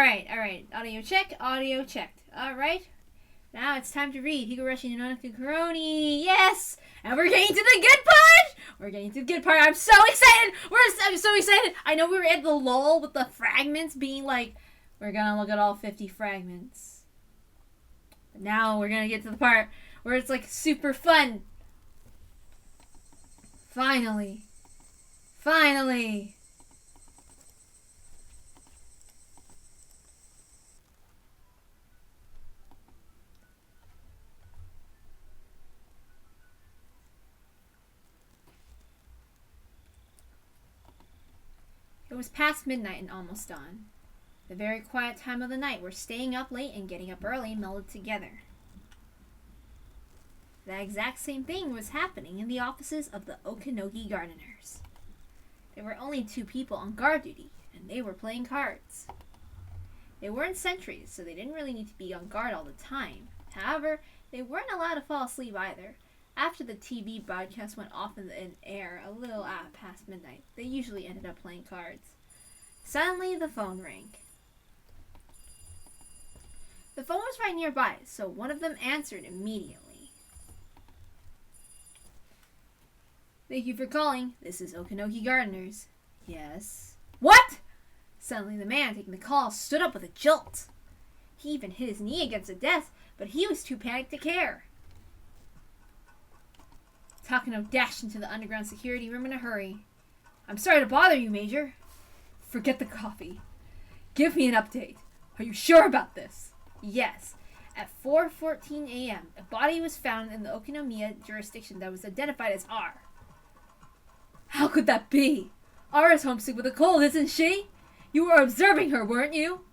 Alright. Audio check. Audio checked. Alright. Now it's time to read Higurashi no naku Koroni. Yes! And we're getting to the good part! We're getting to the good part. I'm so excited! I'm so excited! I know we were at the lull with the fragments being like, we're gonna look at all 50 fragments. But now we're gonna get to the part where it's like super fun. Finally. It was past midnight and almost dawn. The very quiet time of the night where staying up late and getting up early melded together. The exact same thing was happening in the offices of the Okanogi gardeners. There were only 2 people on guard duty, and they were playing cards. They weren't sentries, so they didn't really need to be on guard all the time. However, they weren't allowed to fall asleep either. After the TV broadcast went off in air a little past midnight, they usually ended up playing cards. Suddenly, the phone rang. The phone was right nearby, so one of them answered immediately. Thank you for calling. This is Okanogi Gardeners. Yes. What? Suddenly, the man taking the call stood up with a jolt. He even hit his knee against the desk, but he was too panicked to care. Takano dashed into the underground security room in a hurry. I'm sorry to bother you, Major. Forget the coffee. Give me an update. Are you sure about this? Yes. At 4:14 a.m., a body was found in the Okinomiya jurisdiction that was identified as R. How could that be? R is homesick with a cold, isn't she? You were observing her, weren't you?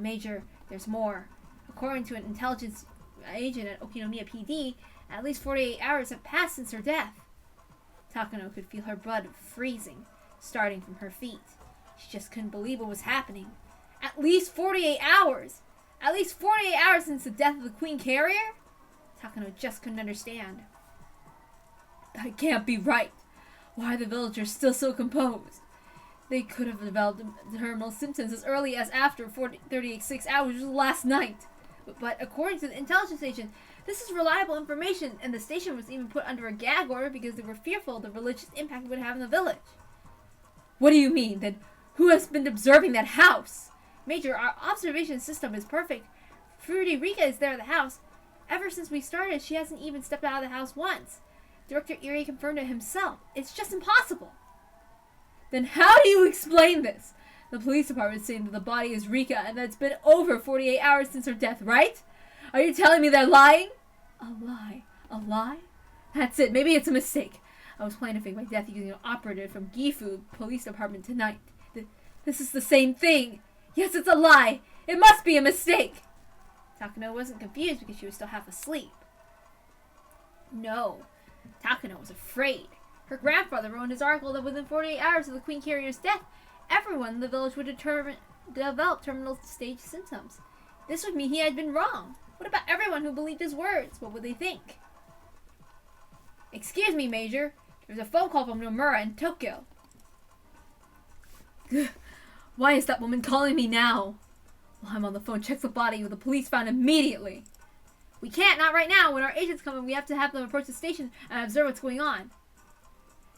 Major, there's more. According to an intelligence agent at Okinomiya PD, at least 48 hours have passed since her death. Takano could feel her blood freezing, starting from her feet. She just couldn't believe what was happening. At least 48 hours! At least 48 hours since the death of the Queen Carrier? Takano just couldn't understand. That can't be right. Why are the villagers still so composed? They could have developed terminal symptoms as early as after 36 hours last night. But according to the intelligence agent, this is reliable information, and the station was even put under a gag order because they were fearful of the religious impact it would have in the village. What do you mean? Then who has been observing that house? Major, our observation system is perfect. Fruity Rika is there at the house. Ever since we started, she hasn't even stepped out of the house once. Director Erie confirmed it himself. It's just impossible. Then how do you explain this? The police department is saying that the body is Rika and that it's been over 48 hours since her death, right? Are you telling me they're lying? A lie? A lie? That's it. Maybe it's a mistake. I was planning to fake my death using an operative from Gifu Police Department tonight. This is the same thing. Yes, it's a lie. It must be a mistake. Takano wasn't confused because she was still half asleep. No. Takano was afraid. Her grandfather wrote in his article that within 48 hours of the Queen Carrier's death, everyone in the village would develop terminal stage symptoms. This would mean he had been wrong. What about everyone who believed his words? What would they think? Excuse me, Major. There's a phone call from Nomura in Tokyo. Why is that woman calling me now? While I'm on the phone, check the body with the police found immediately. We can't, not right now. When our agents come in, we have to have them approach the station and observe what's going on.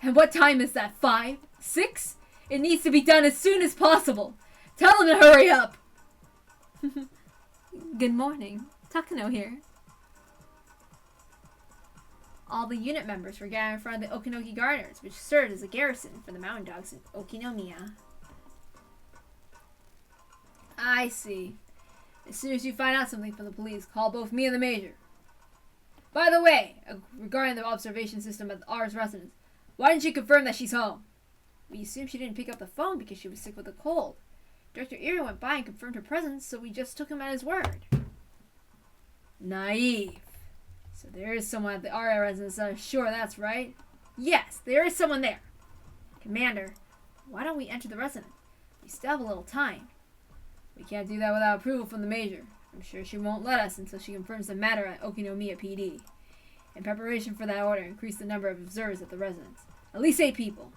And what time is that? 5? 6? It needs to be done as soon as possible. Tell them to hurry up. Good morning. Takano here. All the unit members were gathered in front of the Okanogi Gardeners, which served as a garrison for the mountain dogs in Okinomiya. I see. As soon as you find out something from the police, call both me and the Major. By the way, regarding the observation system at R's residence, why didn't you confirm that she's home? We assumed she didn't pick up the phone because she was sick with a cold. Director Erie went by and confirmed her presence, so we just took him at his word. Naive. So there is someone at the R residence. Sure, that's right. Yes, there is someone there. Commander, why don't we enter the residence? We still have a little time. We can't do that without approval from the Major. I'm sure she won't let us until she confirms the matter at Okinomiya PD. In preparation for that order, increase the number of observers at the residence. At least 8 people.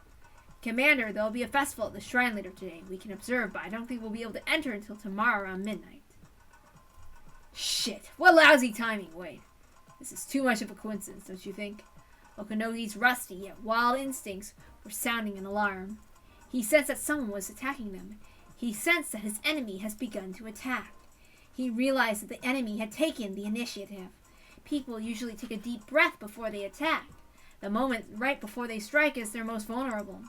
Commander, there will be a festival at the shrine later today. We can observe, but I don't think we'll be able to enter until tomorrow around midnight. Shit, what lousy timing. Wait, this is too much of a coincidence, don't you think? Okanogi's rusty yet wild instincts were sounding an alarm. He sensed that someone was attacking them. He sensed that his enemy has begun to attack. He realized that the enemy had taken the initiative. People usually take a deep breath before they attack. The moment right before they strike is their most vulnerable.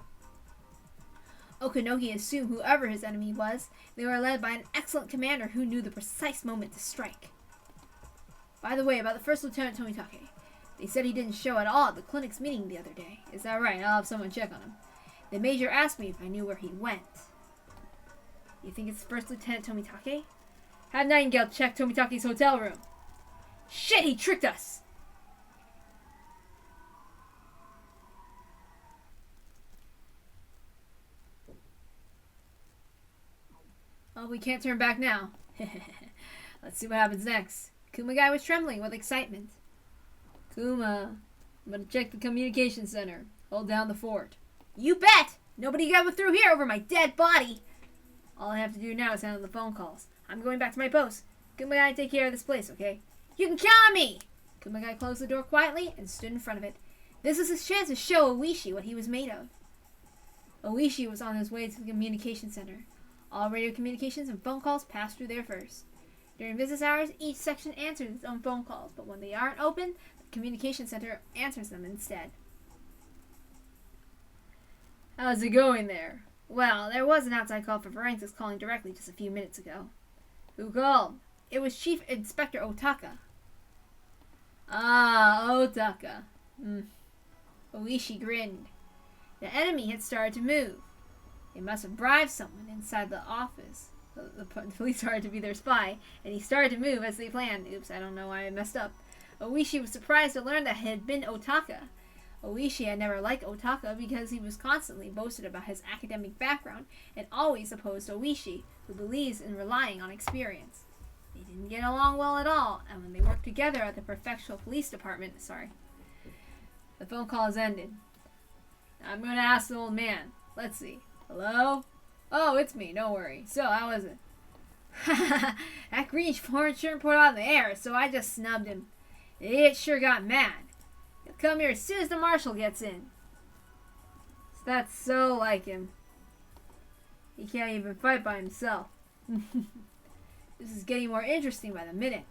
Okanogi assumed whoever his enemy was, they were led by an excellent commander who knew the precise moment to strike. By the way, about the First Lieutenant Tomitake. They said he didn't show at all at the clinic's meeting the other day. Is that right? I'll have someone check on him. The Major asked me if I knew where he went. You think it's First Lieutenant Tomitake? Have Nightingale check Tomitake's hotel room. Shit, he tricked us! Oh, we can't turn back now. Let's see what happens next. Kumagai was trembling with excitement. Kuma, I'm gonna check the communication center. Hold down the fort. You bet! Nobody got through here over my dead body. All I have to do now is handle the phone calls. I'm going back to my post. Kumagai, take care of this place, okay? You can count on me! Kumagai closed the door quietly and stood in front of it. This was his chance to show Oishi what he was made of. Oishi was on his way to the communication center. All radio communications and phone calls pass through there first. During business hours, each section answers its own phone calls, but when they aren't open, the communication center answers them instead. How's it going there? Well, there was an outside call for forensics calling directly just a few minutes ago. Who called? It was Chief Inspector Otaka. Ah, Otaka. Oishi grinned. The enemy had started to move. They must have bribed someone inside the office. The police started to be their spy, and he started to move as they planned. Oops, I don't know why I messed up. Oishi was surprised to learn that it had been Otaka. Oishi had never liked Otaka because he was constantly boasted about his academic background and always opposed Oishi, who believes in relying on experience. They didn't get along well at all, and when they worked together at the Prefectural Police Department, the phone call has ended. I'm going to ask the old man. Let's see. Hello? Oh, it's me. Don't worry. So, how was it? That green foreign shirt put on the air, so I just snubbed him. The idiot sure got mad. He'll come here as soon as the marshal gets in. That's so like him. He can't even fight by himself. This is getting more interesting by the minute.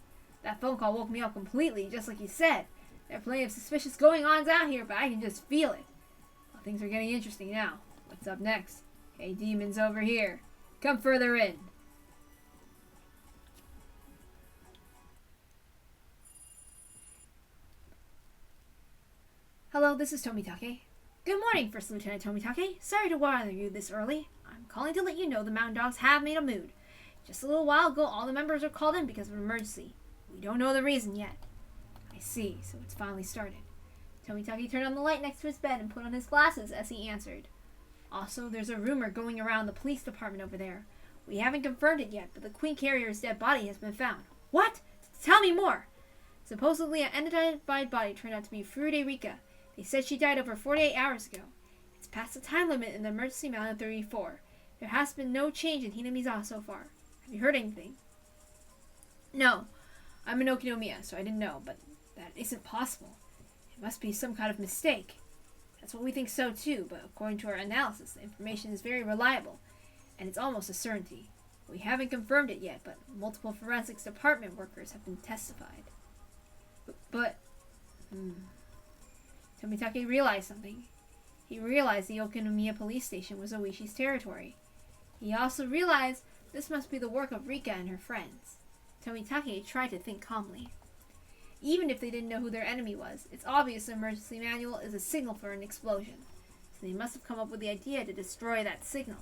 That phone call woke me up completely, just like you said. There are plenty of suspicious going-ons out here, but I can just feel it. Well, things are getting interesting now. What's up next? Hey, demons over here. Come further in. Hello, this is Tomitake. Good morning, First Lieutenant Tomitake. Sorry to bother you this early. I'm calling to let you know the Mountain Dogs have made a mood. Just a little while ago, all the members were called in because of an emergency. We don't know the reason yet. I see, so it's finally started. Tomitake turned on the light next to his bed and put on his glasses as he answered. Also, there's a rumor going around the police department over there. We haven't confirmed it yet, but the Queen Carrier's dead body has been found. What? Tell me more! Supposedly, an unidentified body turned out to be Furude Rika. They said she died over 48 hours ago. It's past the time limit in the emergency manual 34. There has been no change in Hinamizawa so far. Have you heard anything? No. I'm in Okinomiya, so I didn't know, but that isn't possible. It must be some kind of mistake. That's what we think so too, but according to our analysis, the information is very reliable, and it's almost a certainty. We haven't confirmed it yet, but multiple forensics department workers have been testified. But Tomitake realized something. He realized the Okinomiya police station was Oishi's territory. He also realized this must be the work of Rika and her friends. Tomitake tried to think calmly. Even if they didn't know who their enemy was, it's obvious the emergency manual is a signal for an explosion. So they must have come up with the idea to destroy that signal.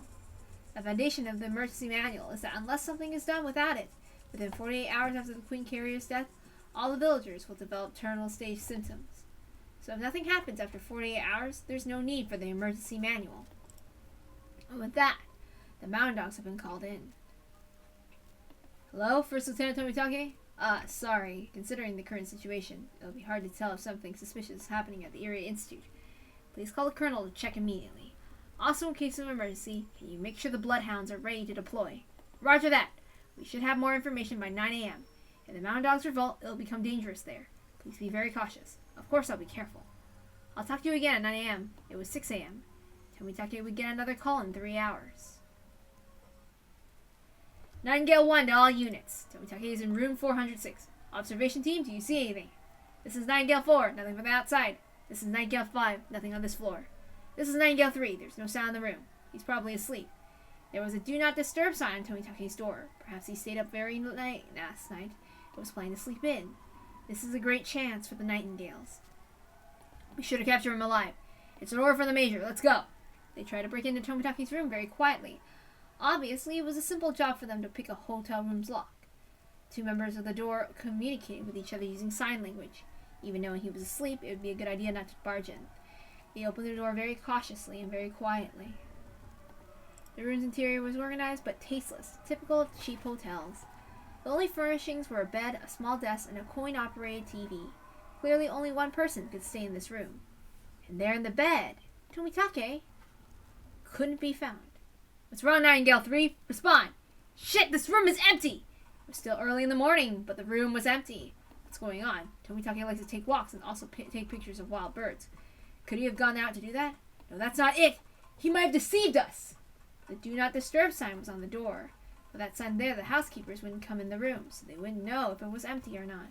The foundation of the emergency manual is that unless something is done without it, within 48 hours after the Queen Carrier's death, all the villagers will develop terminal stage symptoms. So if nothing happens after 48 hours, there's no need for the emergency manual. And with that, the Mountain Dogs have been called in. Hello, First Lieutenant Tomitake? Sorry. Considering the current situation, it'll be hard to tell if something suspicious is happening at the Area Institute. Please call the Colonel to check immediately. Also, in case of emergency, can you make sure the bloodhounds are ready to deploy? Roger that. We should have more information by 9 a.m. If the mountain dogs revolt, it'll become dangerous there. Please be very cautious. Of course I'll be careful. I'll talk to you again at 9 a.m. It was 6 a.m. Tomitake would get another call in 3 hours. Nightingale 1 to all units. Tomitake is in room 406. Observation team, do you see anything? This is Nightingale 4, nothing from the outside. This is Nightingale 5, nothing on this floor. This is Nightingale 3, there's no sound in the room. He's probably asleep. There was a do not disturb sign on Tomitake's door. Perhaps he stayed up very late last night and was planning to sleep in. This is a great chance for the Nightingales. Be sure to capture him alive. It's an order from the Major. Let's go. They tried to break into Tomitake's room very quietly. Obviously, it was a simple job for them to pick a hotel room's lock. Two members of the door communicated with each other using sign language. Even knowing he was asleep, it would be a good idea not to barge in. They opened the door very cautiously and very quietly. The room's interior was organized but tasteless, typical of cheap hotels. The only furnishings were a bed, a small desk, and a coin-operated TV. Clearly only one person could stay in this room. And there in the bed, Tomitake couldn't be found. What's wrong, Nightingale 3? Respond! Shit, this room is empty! It was still early in the morning, but the room was empty. What's going on? Tomitake likes to take walks and also take pictures of wild birds. Could he have gone out to do that? No, that's not it! He might have deceived us! The do not disturb sign was on the door. With that sign there, the housekeepers wouldn't come in the room, so they wouldn't know if it was empty or not.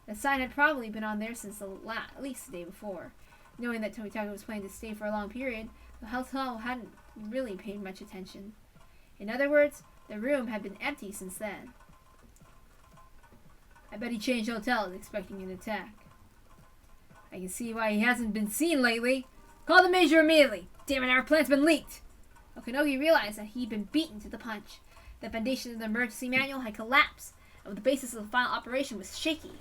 The sign had probably been on there since at least the day before. Knowing that Tomitake was planning to stay for a long period, the hotel hadn't really paid much attention. In other words, the room had been empty since then. I bet he changed hotels, expecting an attack. I can see why he hasn't been seen lately. Call the Major immediately. Damn it, our plan's been leaked. Okanogi realized that he'd been beaten to the punch. The foundation of the emergency manual had collapsed, and the basis of the final operation was shaky.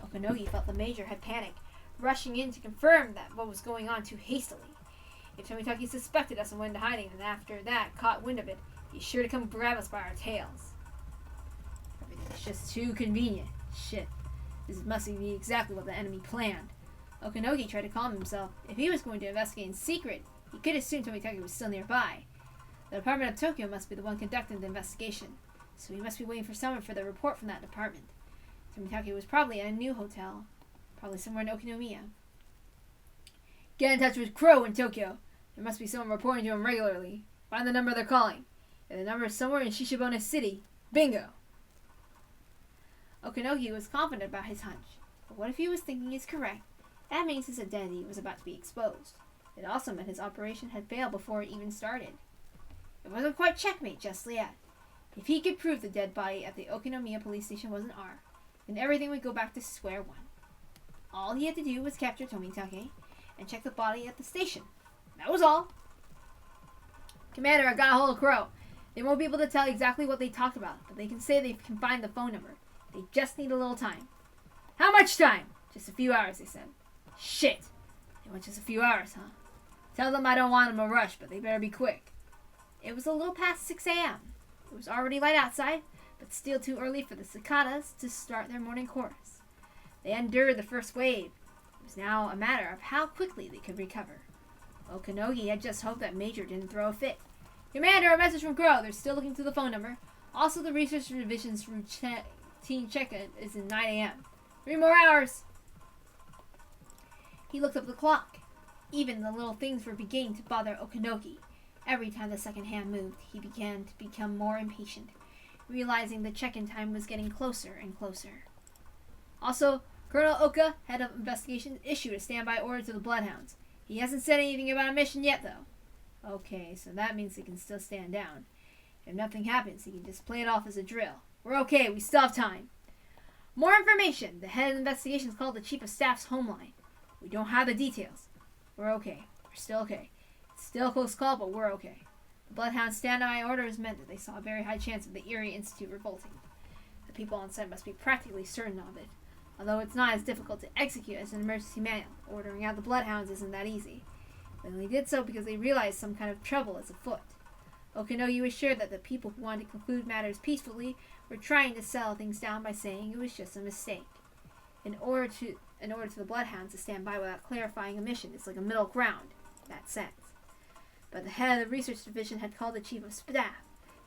Okanogi felt the Major had panicked, rushing in to confirm that what was going on too hastily. If Tomitake suspected us and went into hiding, and after that caught wind of it, he's sure to come grab us by our tails. Everything's just too convenient. Shit. This must be exactly what the enemy planned. Okanogi tried to calm himself. If he was going to investigate in secret, he could assume Tomitake was still nearby. The Department of Tokyo must be the one conducting the investigation, so he must be waiting for someone for the report from that department. Tomitake was probably at a new hotel, probably somewhere in Okinomiya. Get in touch with Crow in Tokyo. There must be someone reporting to him regularly. Find the number they're calling. If the number is somewhere in Shishibona City, bingo! Okanogi was confident about his hunch, but what if he was thinking is correct? That means his identity was about to be exposed. It also meant his operation had failed before it even started. It wasn't quite checkmate just yet. If he could prove the dead body at the Okinomiya police station wasn't R, then everything would go back to square one. All he had to do was capture Tomitake and check the body at the station. That was all. Commander, I got a hold of Crow. They won't be able to tell exactly what they talked about, but they can say they can find the phone number. They just need a little time. How much time? Just a few hours, they said. Shit. They want just a few hours, huh? Tell them I don't want them to rush, but they better be quick. It was a little past 6 a.m. It was already light outside, but still too early for the cicadas to start their morning chorus. They endured the first wave. It was now a matter of how quickly they could recover. Okanogi had just hoped that Major didn't throw a fit. Commander, a message from Crow. They're still looking through the phone number. Also, the research division's routine check-in is in 9 a.m. 3 more hours. He looked up the clock. Even the little things were beginning to bother Okanogi. Every time the second hand moved, he began to become more impatient, realizing the check-in time was getting closer and closer. Also, Colonel Oka, head of investigation, issued a standby order to the Bloodhounds. He hasn't said anything about a mission yet, though. Okay, so that means he can still stand down. If nothing happens, he can just play it off as a drill. We're okay, we still have time. More information. The head of investigations called the Chief of Staff's home line. We don't have the details. We're okay. We're still okay. It's still a close call, but we're okay. The Bloodhound's standby orders meant that they saw a very high chance of the Erie Institute revolting. The people on site must be practically certain of it, although it's not as difficult to execute as an emergency manual. Ordering out the Bloodhounds isn't that easy. They only did so because they realized some kind of trouble is afoot. Okanogi was sure that the people who wanted to conclude matters peacefully were trying to settle things down by saying it was just a mistake. In order to the Bloodhounds to stand by without clarifying a mission is like a middle ground, in that sense. but the head of the research division had called the chief of staff.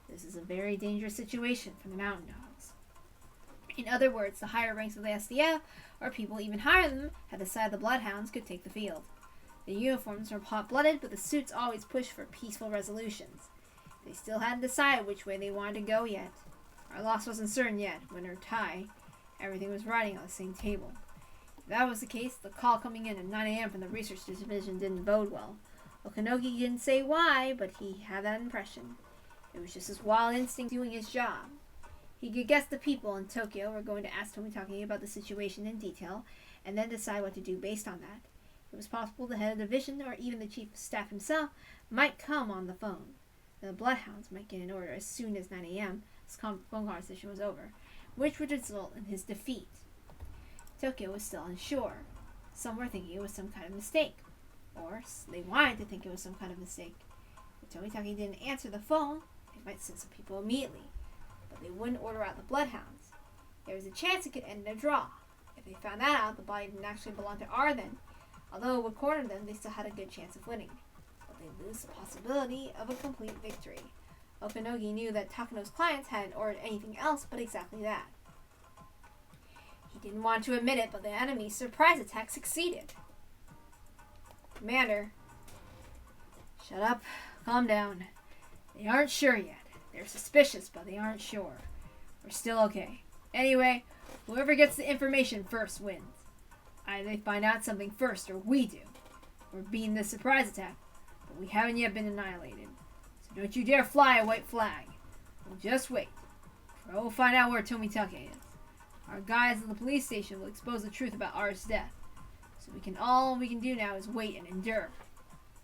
This is a very dangerous situation for the mountain dogs. In other words, the higher ranks of the SDF, or people even higher than them, had decided the bloodhounds could take the field. The uniforms were hot-blooded, but the suits always pushed for peaceful resolutions. They still hadn't decided which way they wanted to go yet. Our loss wasn't certain yet, win or tie. Everything was riding on the same table. If that was the case, the call coming in at 9 a.m. from the research division didn't bode well. Okanogi didn't say why, but he had that impression. It was just his wild instinct doing his job. He could guess the people in Tokyo were going to ask Tomitake about the situation in detail, and then decide what to do based on that. It was possible the head of the division, or even the chief of staff himself, might come on the phone. The bloodhounds might get an order as soon as 9 a.m. This phone conversation was over, which would result in his defeat. Tokyo was still unsure. Some were thinking it was some kind of mistake, or they wanted to think it was some kind of mistake. If Tomitake didn't answer the phone, they might send some people immediately, but they wouldn't order out the bloodhounds. There was a chance it could end in a draw. If they found that out, the body didn't actually belong to R then. Although it would corner them, they still had a good chance of winning. But they lose the possibility of a complete victory. Okanogi knew that Takano's clients hadn't ordered anything else but exactly that. He didn't want to admit it, but the enemy's surprise attack succeeded. Commander. Shut up. Calm down. They aren't sure yet. They're suspicious, but they aren't sure. We're still okay. Anyway, whoever gets the information first wins. Either they find out something first, or we do. We're beating this surprise attack, but we haven't yet been annihilated. So don't you dare fly a white flag. We'll just wait. Crow will find out where Tomitake is. Our guys at the police station will expose the truth about R's death. So all we can do now is wait and endure.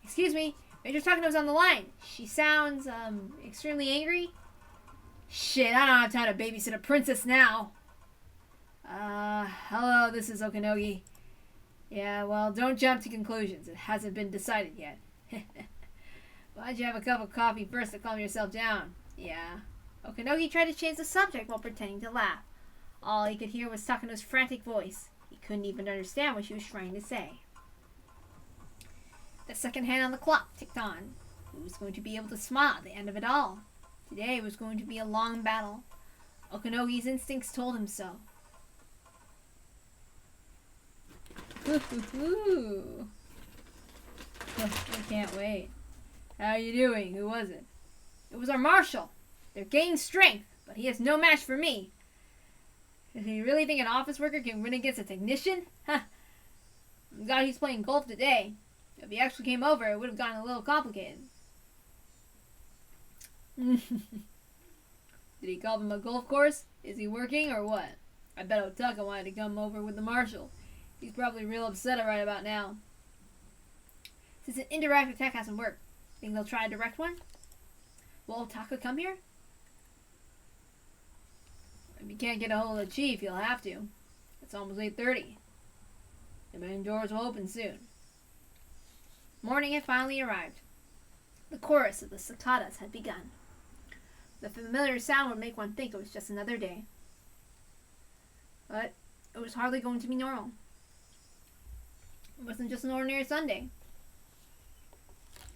Excuse me, Major Takano's on the line. She sounds, extremely angry. Shit, I don't have time to babysit a princess now. Hello, this is Okanogi. Yeah, well, don't jump to conclusions. It hasn't been decided yet. Why don't you have a cup of coffee first to calm yourself down? Yeah. Okanogi tried to change the subject while pretending to laugh. All he could hear was Takano's frantic voice. He couldn't even understand what she was trying to say. The second hand on the clock ticked on. Who was going to be able to smile at the end of it all? Today was going to be a long battle. Okanogi's instincts told him so. Ooh. I can't wait. How are you doing? Who was it? It was our marshal. They're gaining strength, but he has no match for me. Do you really think an office worker can win against a technician? Huh. I'm glad he's playing golf today. If he actually came over, it would have gotten a little complicated. Did he call him a golf course? Is he working or what? I bet Otaka wanted to come over with the marshal. He's probably real upset right about now. Since an indirect attack hasn't worked, think they'll try a direct one? Will Otaka come here? If you can't get a hold of the chief, you'll have to. It's almost 8:30. The main doors will open soon. Morning had finally arrived. The chorus of the cicadas had begun. The familiar sound would make one think it was just another day. But it was hardly going to be normal. It wasn't just an ordinary Sunday.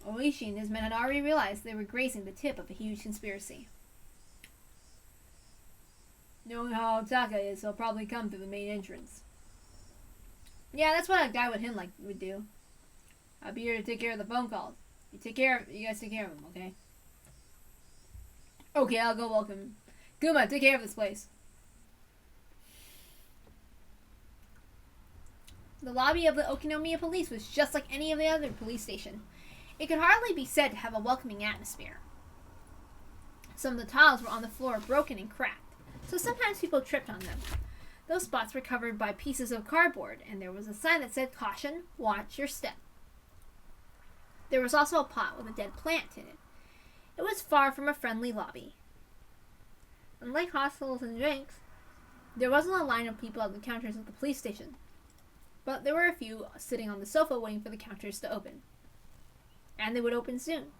Oishi and his men had already realized they were grazing the tip of a huge conspiracy. Knowing how Otaka is, he'll probably come through the main entrance. Yeah, that's what a guy with him would do. I'll be here to take care of the phone calls. You guys take care of him, okay? Okay, I'll go welcome him. Guma, take care of this place. The lobby of the Okinomiya police was just like any of the other police station. It could hardly be said to have a welcoming atmosphere. Some of the tiles were on the floor, broken and cracked, so sometimes people tripped on them. Those spots were covered by pieces of cardboard, and there was a sign that said, "Caution, watch your step." There was also a pot with a dead plant in it. It was far from a friendly lobby. Unlike hostels and drinks, there wasn't a line of people at the counters at the police station, but there were a few sitting on the sofa waiting for the counters to open. And they would open soon.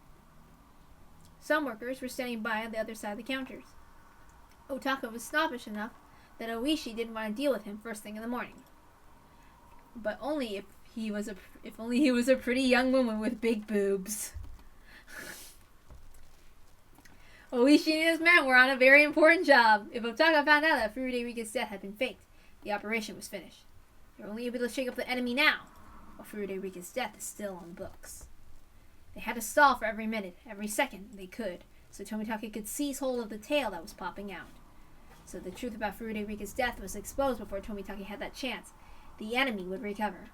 Some workers were standing by on the other side of the counters. Otaka was snobbish enough that Oishi didn't want to deal with him first thing in the morning. But only if only he was a pretty young woman with big boobs. Oishi and his men were on a very important job. If Otaka found out that Furude Rika's death had been faked, the operation was finished. They're only able to shake up the enemy now, while Furude Rika's death is still on the books. They had to stall for every minute, every second they could, so Tomitake could seize hold of the tail that was popping out. So the truth about Furude Rika's death was exposed before Tomitake had that chance. The enemy would recover.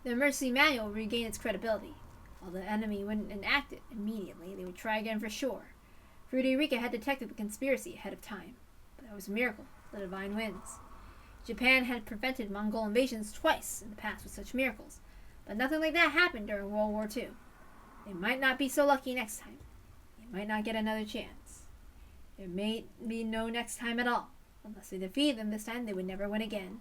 The emergency manual would regain its credibility. While the enemy wouldn't enact it immediately, they would try again for sure. Furude Rika had detected the conspiracy ahead of time. But that was a miracle. The divine wins. Japan had prevented Mongol invasions twice in the past with such miracles, but nothing like that happened during World War II. They might not be so lucky next time. They might not get another chance. There may be no next time at all. Unless they defeat them this time, they would never win again.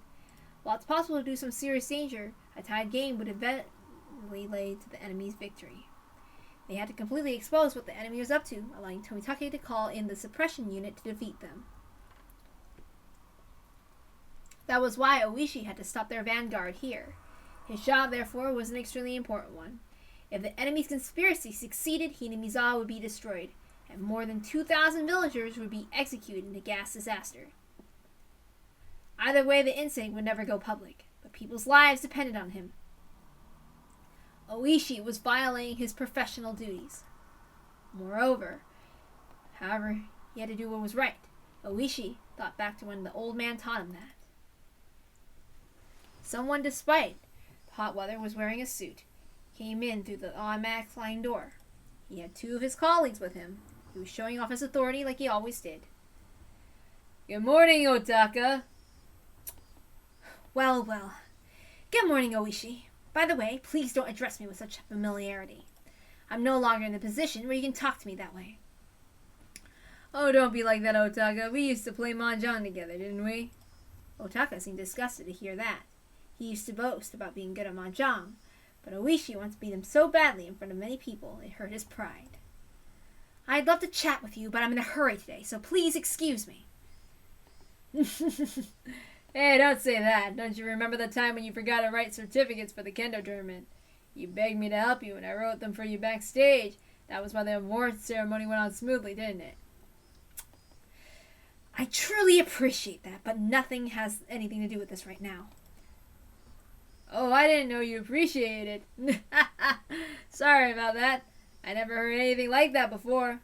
While it's possible to do some serious danger, a tied game would eventually lead to the enemy's victory. They had to completely expose what the enemy was up to, allowing Tomitake to call in the suppression unit to defeat them. That was why Oishi had to stop their vanguard here. His job, therefore, was an extremely important one. If the enemy's conspiracy succeeded, Hinamizawa would be destroyed, and more than 2,000 villagers would be executed in a gas disaster. Either way, the incident would never go public, but people's lives depended on him. Oishi was violating his professional duties. Moreover, however, he had to do what was right. Oishi thought back to when the old man taught him that. Someone, despite the hot weather, was wearing a suit. Came in through the automatic sliding door. He had 2 of his colleagues with him. He was showing off his authority like he always did. Good morning, Otaka. Well. Good morning, Oishi. By the way, please don't address me with such familiarity. I'm no longer in the position where you can talk to me that way. Oh, don't be like that, Otaka. We used to play mahjong together, didn't we? Otaka seemed disgusted to hear that. He used to boast about being good at mahjong, but Oishi once beat him so badly in front of many people it hurt his pride. I'd love to chat with you, but I'm in a hurry today, so please excuse me. Hey, don't say that. Don't you remember the time when you forgot to write certificates for the kendo tournament? You begged me to help you, and I wrote them for you backstage. That was why the award ceremony went on smoothly, didn't it? I truly appreciate that, but nothing has anything to do with this right now. Oh, I didn't know you appreciated it. Sorry about that. I never heard anything like that before.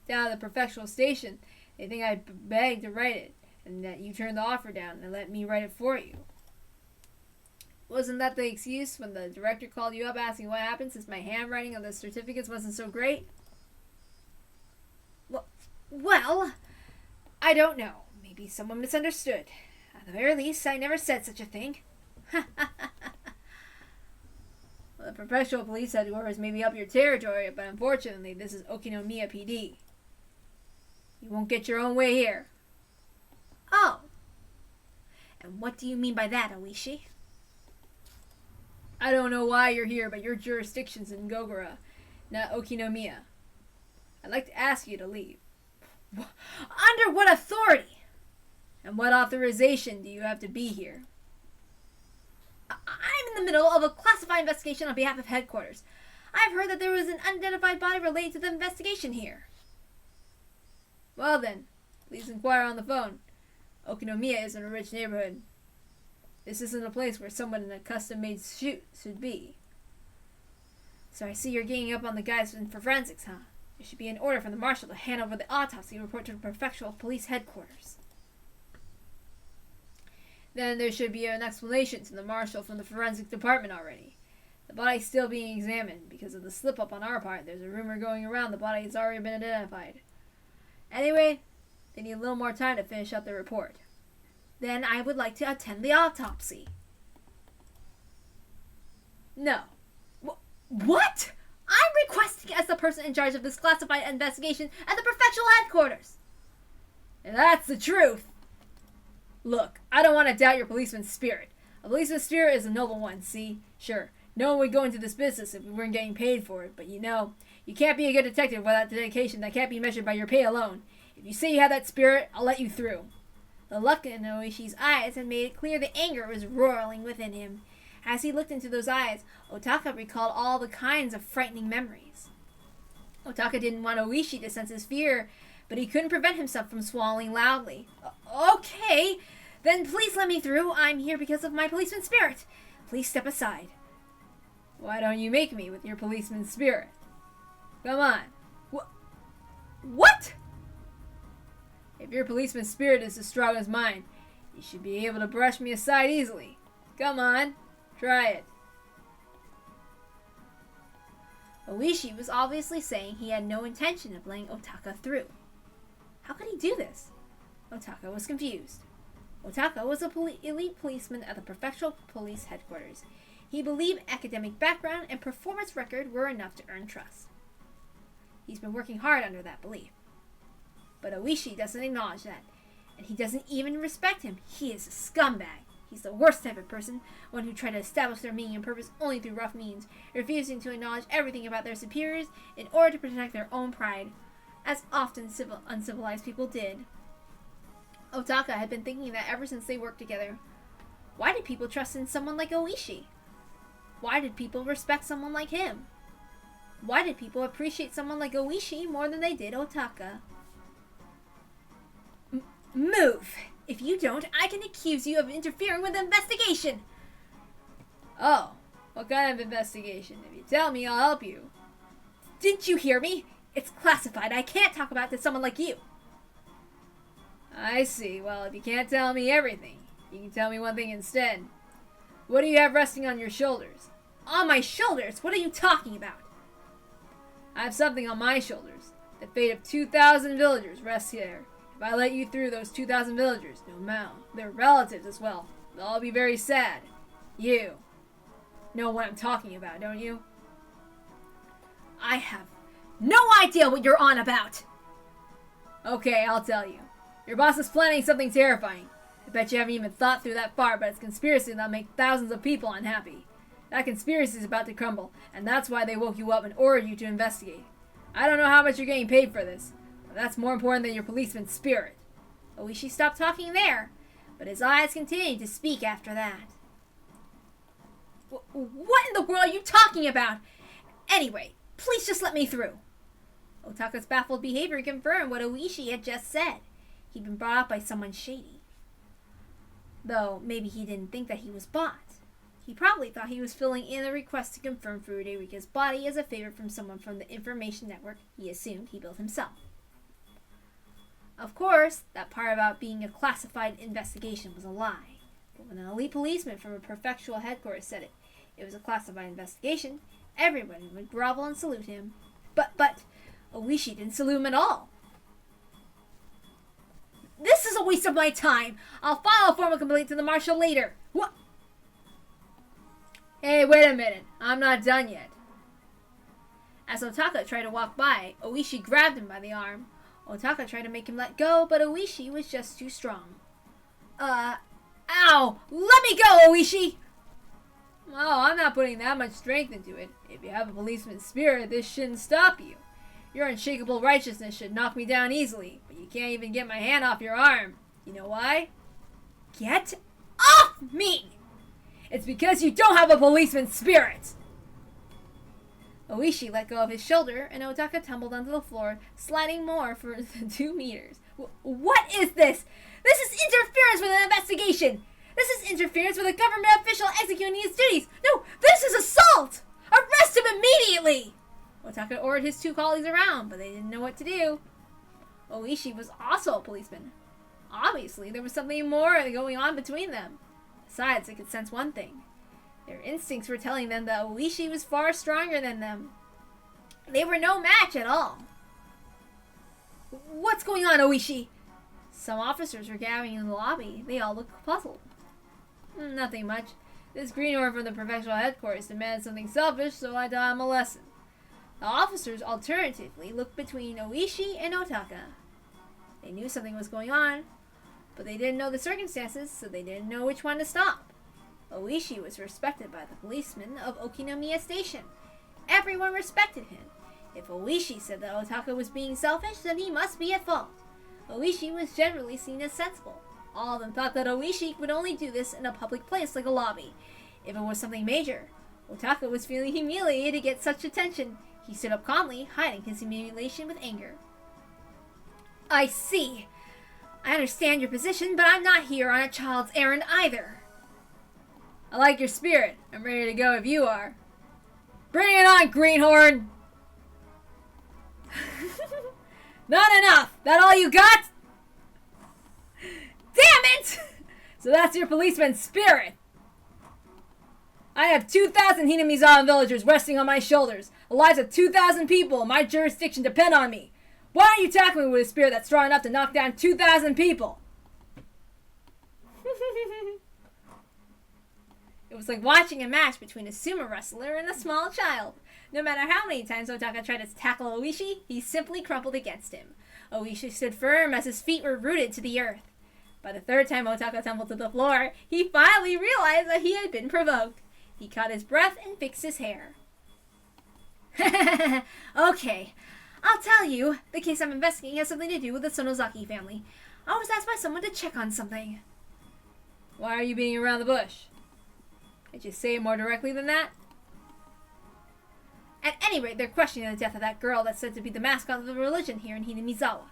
Down at the prefectural station, they think I begged to write it, and that you turned the offer down and let me write it for you. Wasn't that the excuse when the director called you up asking what happened since my handwriting on the certificates wasn't so great? Well, I don't know. Maybe someone misunderstood. At the very least, I never said such a thing. Well, the professional police headquarters may be up your territory, but unfortunately, this is Okinomiya PD. You won't get your own way here. Oh. And what do you mean by that, Oishi? I don't know why you're here, but your jurisdiction's in Gogora, not Okinomiya. I'd like to ask you to leave. Under what authority? And what authorization do you have to be here? I'm in the middle of a classified investigation on behalf of headquarters. I've heard that there was an unidentified body related to the investigation here. Well then, please inquire on the phone. Okinomiya isn't a rich neighborhood. This isn't a place where someone in a custom-made suit should be. So I see you're ganging up on the guys for forensics, huh? There should be an order from the marshal to hand over the autopsy report to the prefectural police headquarters. Then there should be an explanation to the marshal from the forensic department already. The body's still being examined. Because of the slip-up on our part, there's a rumor going around the body has already been identified. Anyway, they need a little more time to finish up the report. Then I would like to attend the autopsy. No. What? I'm requesting as the person in charge of this classified investigation at the prefectural headquarters. And that's the truth. Look, I don't want to doubt your policeman's spirit. A policeman's spirit is a noble one, see? Sure, no one would go into this business if we weren't getting paid for it, but you can't be a good detective without dedication that can't be measured by your pay alone. If you say you have that spirit, I'll let you through. The look in Oishi's eyes had made it clear the anger was roiling within him. As he looked into those eyes, Otaka recalled all the kinds of frightening memories. Otaka didn't want Oishi to sense his fear, but he couldn't prevent himself from swallowing loudly. Okay, then please let me through. I'm here because of my policeman spirit. Please step aside. Why don't you make me with your policeman spirit? Come on. What? If your policeman spirit is as strong as mine, you should be able to brush me aside easily. Come on, try it. Oishi was obviously saying he had no intention of letting Otaka through. How could he do this? Otaka was confused. Otaka was an elite policeman at the prefectural police headquarters. He believed academic background and performance record were enough to earn trust. He's been working hard under that belief. But Oishi doesn't acknowledge that, and he doesn't even respect him. He is a scumbag. He's the worst type of person, one who tried to establish their meaning and purpose only through rough means, refusing to acknowledge everything about their superiors in order to protect their own pride, as often uncivilized people did. Otaka had been thinking that ever since they worked together. Why did people trust in someone like Oishi? Why did people respect someone like him? Why did people appreciate someone like Oishi more than they did Otaka? Move! If you don't, I can accuse you of interfering with the investigation! Oh, what kind of investigation? If you tell me, I'll help you. Didn't you hear me? It's classified. I can't talk about it to someone like you. I see. Well, if you can't tell me everything, you can tell me one thing instead. What do you have resting on your shoulders? On my shoulders? What are you talking about? I have something on my shoulders. The fate of 2,000 villagers rests here. If I let you through, those 2,000 villagers, no matter their relatives as well, they'll all be very sad. You know what I'm talking about, don't you? I have no idea what you're on about. Okay, I'll tell you. Your boss is planning something terrifying. I bet you haven't even thought through that far, but it's a conspiracy that'll make thousands of people unhappy. That conspiracy is about to crumble, and that's why they woke you up and ordered you to investigate. I don't know how much you're getting paid for this, but that's more important than your policeman's spirit. Oishi stopped talking there, but his eyes continued to speak after that. What in the world are you talking about? Anyway, please just let me through. Otaka's baffled behavior confirmed what Oishi had just said. He'd been brought up by someone shady. Though, maybe he didn't think that he was bought. He probably thought he was filling in a request to confirm Fururika's body as a favor from someone from the information network he assumed he built himself. Of course, that part about being a classified investigation was a lie. But when an elite policeman from a prefectural headquarters said it was a classified investigation, everyone would grovel and salute him. But Oishi didn't salute him at all. This is a waste of my time. I'll file a formal complaint to the marshal later. What? Hey, wait a minute. I'm not done yet. As Otaka tried to walk by, Oishi grabbed him by the arm. Otaka tried to make him let go, but Oishi was just too strong. Ow! Let me go, Oishi! Oh, I'm not putting that much strength into it. If you have a policeman's spirit, this shouldn't stop you. Your unshakable righteousness should knock me down easily, but you can't even get my hand off your arm. You know why? Get off me! It's because you don't have a policeman's spirit! Oishi let go of his shoulder, and Otaka tumbled onto the floor, sliding more for 2 meters. What is this? This is interference with an investigation! This is interference with a government official executing his duties! No, this is assault! Arrest him immediately! Otaka ordered his 2 colleagues around, but they didn't know what to do. Oishi was also a policeman. Obviously, there was something more going on between them. Besides, they could sense one thing. Their instincts were telling them that Oishi was far stronger than them. They were no match at all. What's going on, Oishi? Some officers were gathering in the lobby. They all looked puzzled. Nothing much. This greenhorn from the prefectural headquarters demanded something selfish, so I taught him a lesson. The officers alternatively looked between Oishi and Otaka. They knew something was going on, but they didn't know the circumstances, so they didn't know which one to stop. Oishi was respected by the policemen of Okinomiya Station. Everyone respected him. If Oishi said that Otaka was being selfish, then he must be at fault. Oishi was generally seen as sensible. All of them thought that Oishi would only do this in a public place like a lobby. If it was something major, Otaka was feeling humiliated to get such attention. He stood up calmly, hiding his humiliation with anger. I see. I understand your position, but I'm not here on a child's errand either. I like your spirit. I'm ready to go if you are. Bring it on, greenhorn! Not enough! That all you got? Damn it! So that's your policeman's spirit! I have 2,000 Hinamizawa villagers resting on my shoulders. The lives of 2,000 people in my jurisdiction depend on me. Why aren't you tackling me with a spirit that's strong enough to knock down 2,000 people? It was like watching a match between a sumo wrestler and a small child. No matter how many times Otaka tried to tackle Oishi, he simply crumpled against him. Oishi stood firm as his feet were rooted to the earth. By the third time Otaka tumbled to the floor, he finally realized that he had been provoked. He caught his breath and fixed his hair. Okay, I'll tell you. The case I'm investigating has something to do with the Sonozaki family. I was asked by someone to check on something. Why are you beating around the bush? Did you say it more directly than that? At any rate, they're questioning the death of that girl that's said to be the mascot of the religion here in Hinamizawa.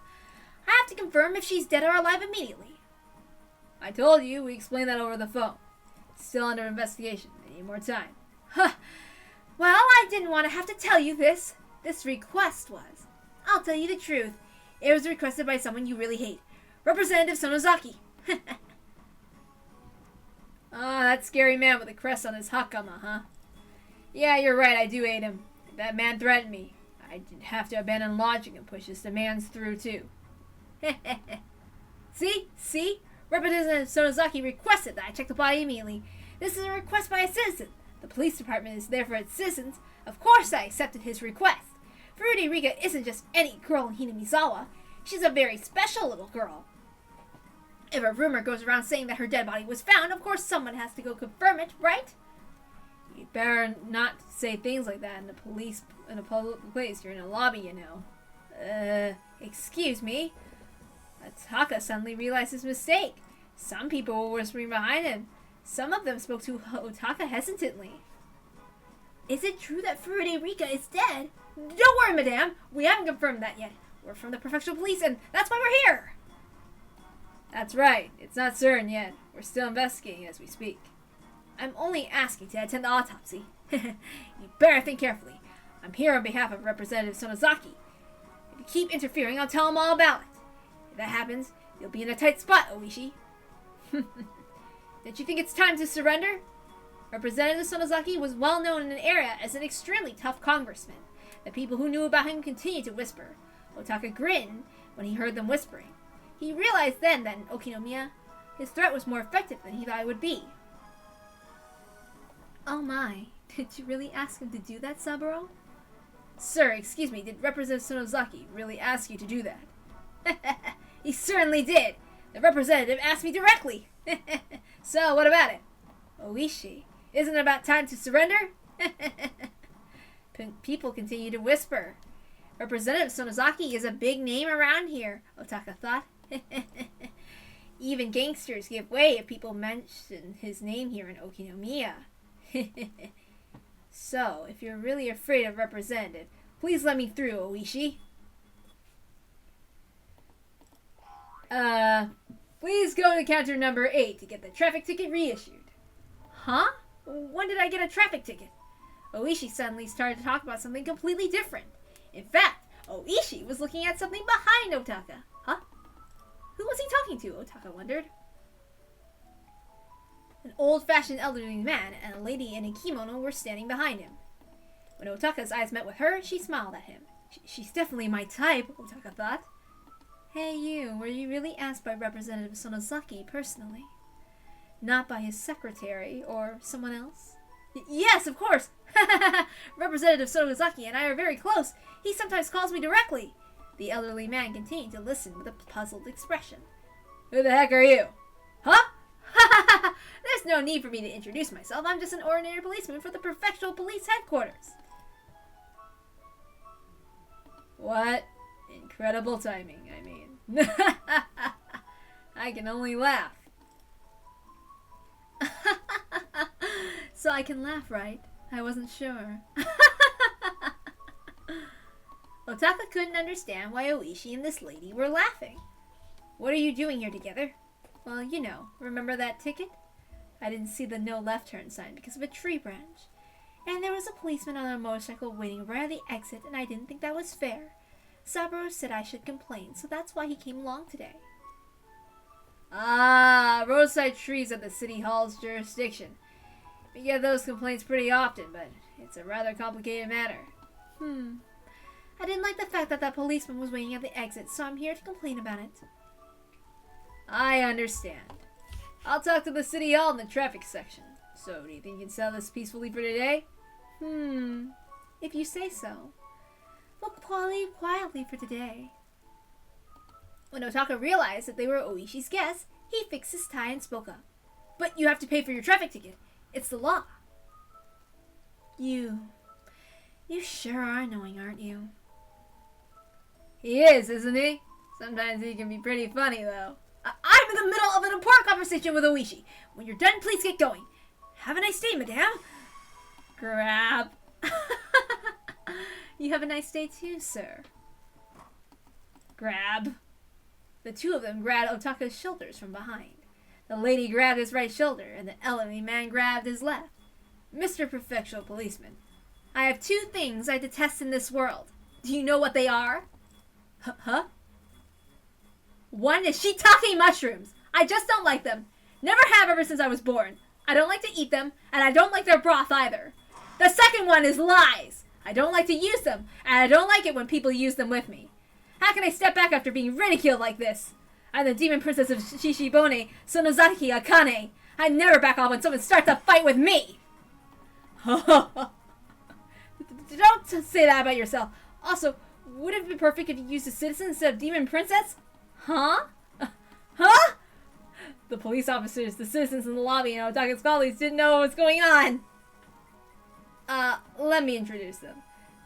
I have to confirm if she's dead or alive immediately. I told you, we explained that over the phone. It's still under investigation. I need more time. Huh. Well, I didn't want to have to tell you this. This request was. I'll tell you the truth. It was requested by someone you really hate. Representative Sonozaki. Ah, that scary man with the crest on his hakama, huh? Yeah, you're right, I do hate him. If that man threatened me, I'd have to abandon logic and push his demands through, too. See? Representative Sonozaki requested that I check the body immediately. This is a request by a citizen. The police department is there for its citizens. Of course I accepted his request. Furude Rika isn't just any girl in Hinamizawa. She's a very special little girl. If a rumor goes around saying that her dead body was found, of course someone has to go confirm it, right? You'd better not say things like that in a public place. You're in a lobby, you know. Excuse me. Otaka suddenly realized his mistake. Some people were whispering behind him. Some of them spoke to Otaka hesitantly. Is it true that Furude Rika is dead? Don't worry, madame. We haven't confirmed that yet. We're from the prefectural police, and that's why we're here. That's right. It's not certain yet. We're still investigating as we speak. I'm only asking to attend the autopsy. You better think carefully. I'm here on behalf of Representative Sonozaki. If you keep interfering, I'll tell him all about it. If that happens, you'll be in a tight spot, Oishi. Don't you think it's time to surrender? Representative Sonozaki was well known in an area as an extremely tough congressman. The people who knew about him continued to whisper. Otaka grinned when he heard them whispering. He realized then that in Okinomiya, his threat was more effective than he thought it would be. Oh my, did you really ask him to do that, Saburo? Sir, excuse me, did Representative Sonozaki really ask you to do that? He certainly did. The representative asked me directly. So, what about it? Oishi, isn't it about time to surrender? People continue to whisper. Representative Sonozaki is a big name around here, Otaka thought. Even gangsters give way if people mention his name here in Okinomiya. So, if you're really afraid of Representative, please let me through, Oishi. Please go to counter number 8 to get the traffic ticket reissued. Huh? When did I get a traffic ticket? Oishi suddenly started to talk about something completely different. In fact, Oishi was looking at something behind Otaka. Huh? Who was he talking to? Otaka wondered. An old-fashioned elderly man and a lady in a kimono were standing behind him. When Otaka's eyes met with her, she smiled at him. She's definitely my type, Otaka thought. Hey you, were you really asked by Representative Sonozaki personally? Not by his secretary or someone else? Yes, of course! Representative Sonozaki and I are very close. He sometimes calls me directly. The elderly man continued to listen with a puzzled expression. Who the heck are you? Huh? There's no need for me to introduce myself. I'm just an ordinary policeman for the prefectural police headquarters. What? Incredible timing, I mean. I can only laugh. So I can laugh, right? I wasn't sure. Otaka couldn't understand why Oishi and this lady were laughing. What are you doing here together? Well, you know, remember that ticket? I didn't see the no left turn sign because of a tree branch. And there was a policeman on a motorcycle waiting right at the exit, and I didn't think that was fair. Saburo said I should complain, so that's why he came along today. Ah, roadside trees at the city hall's jurisdiction. We get those complaints pretty often, but it's a rather complicated matter. I didn't like the fact that that policeman was waiting at the exit, so I'm here to complain about it. I understand. I'll talk to the city hall in the traffic section. So, do you think you can settle this peacefully for today? If you say so. We'll leave quietly for today. When Otaka realized that they were Oishi's guests, he fixed his tie and spoke up. But you have to pay for your traffic ticket. It's the law. You sure are annoying, aren't you? He is, isn't he? Sometimes he can be pretty funny, though. I'm in the middle of an important conversation with Oishi. When you're done, please get going. Have a nice day, madame. Grab. You have a nice day too, sir. Grab. The two of them grabbed Otaka's shoulders from behind. The lady grabbed his right shoulder, and the elderly man grabbed his left. Mr. Professional Policeman, I have two things I detest in this world. Do you know what they are? Huh? One is shiitake mushrooms. I just don't like them. Never have ever since I was born. I don't like to eat them, and I don't like their broth either. The second one is lies. I don't like to use them, and I don't like it when people use them with me. How can I step back after being ridiculed like this? I'm the demon princess of Shishibone, SONOZAKI, AKANE. I never back off when someone starts a fight with me. Don't say that about yourself. Also, would it be perfect if you used a citizen instead of demon princess? Huh? Huh? The police officers, the citizens in the lobby, and Otaka's colleagues didn't know what was going on. Let me introduce them.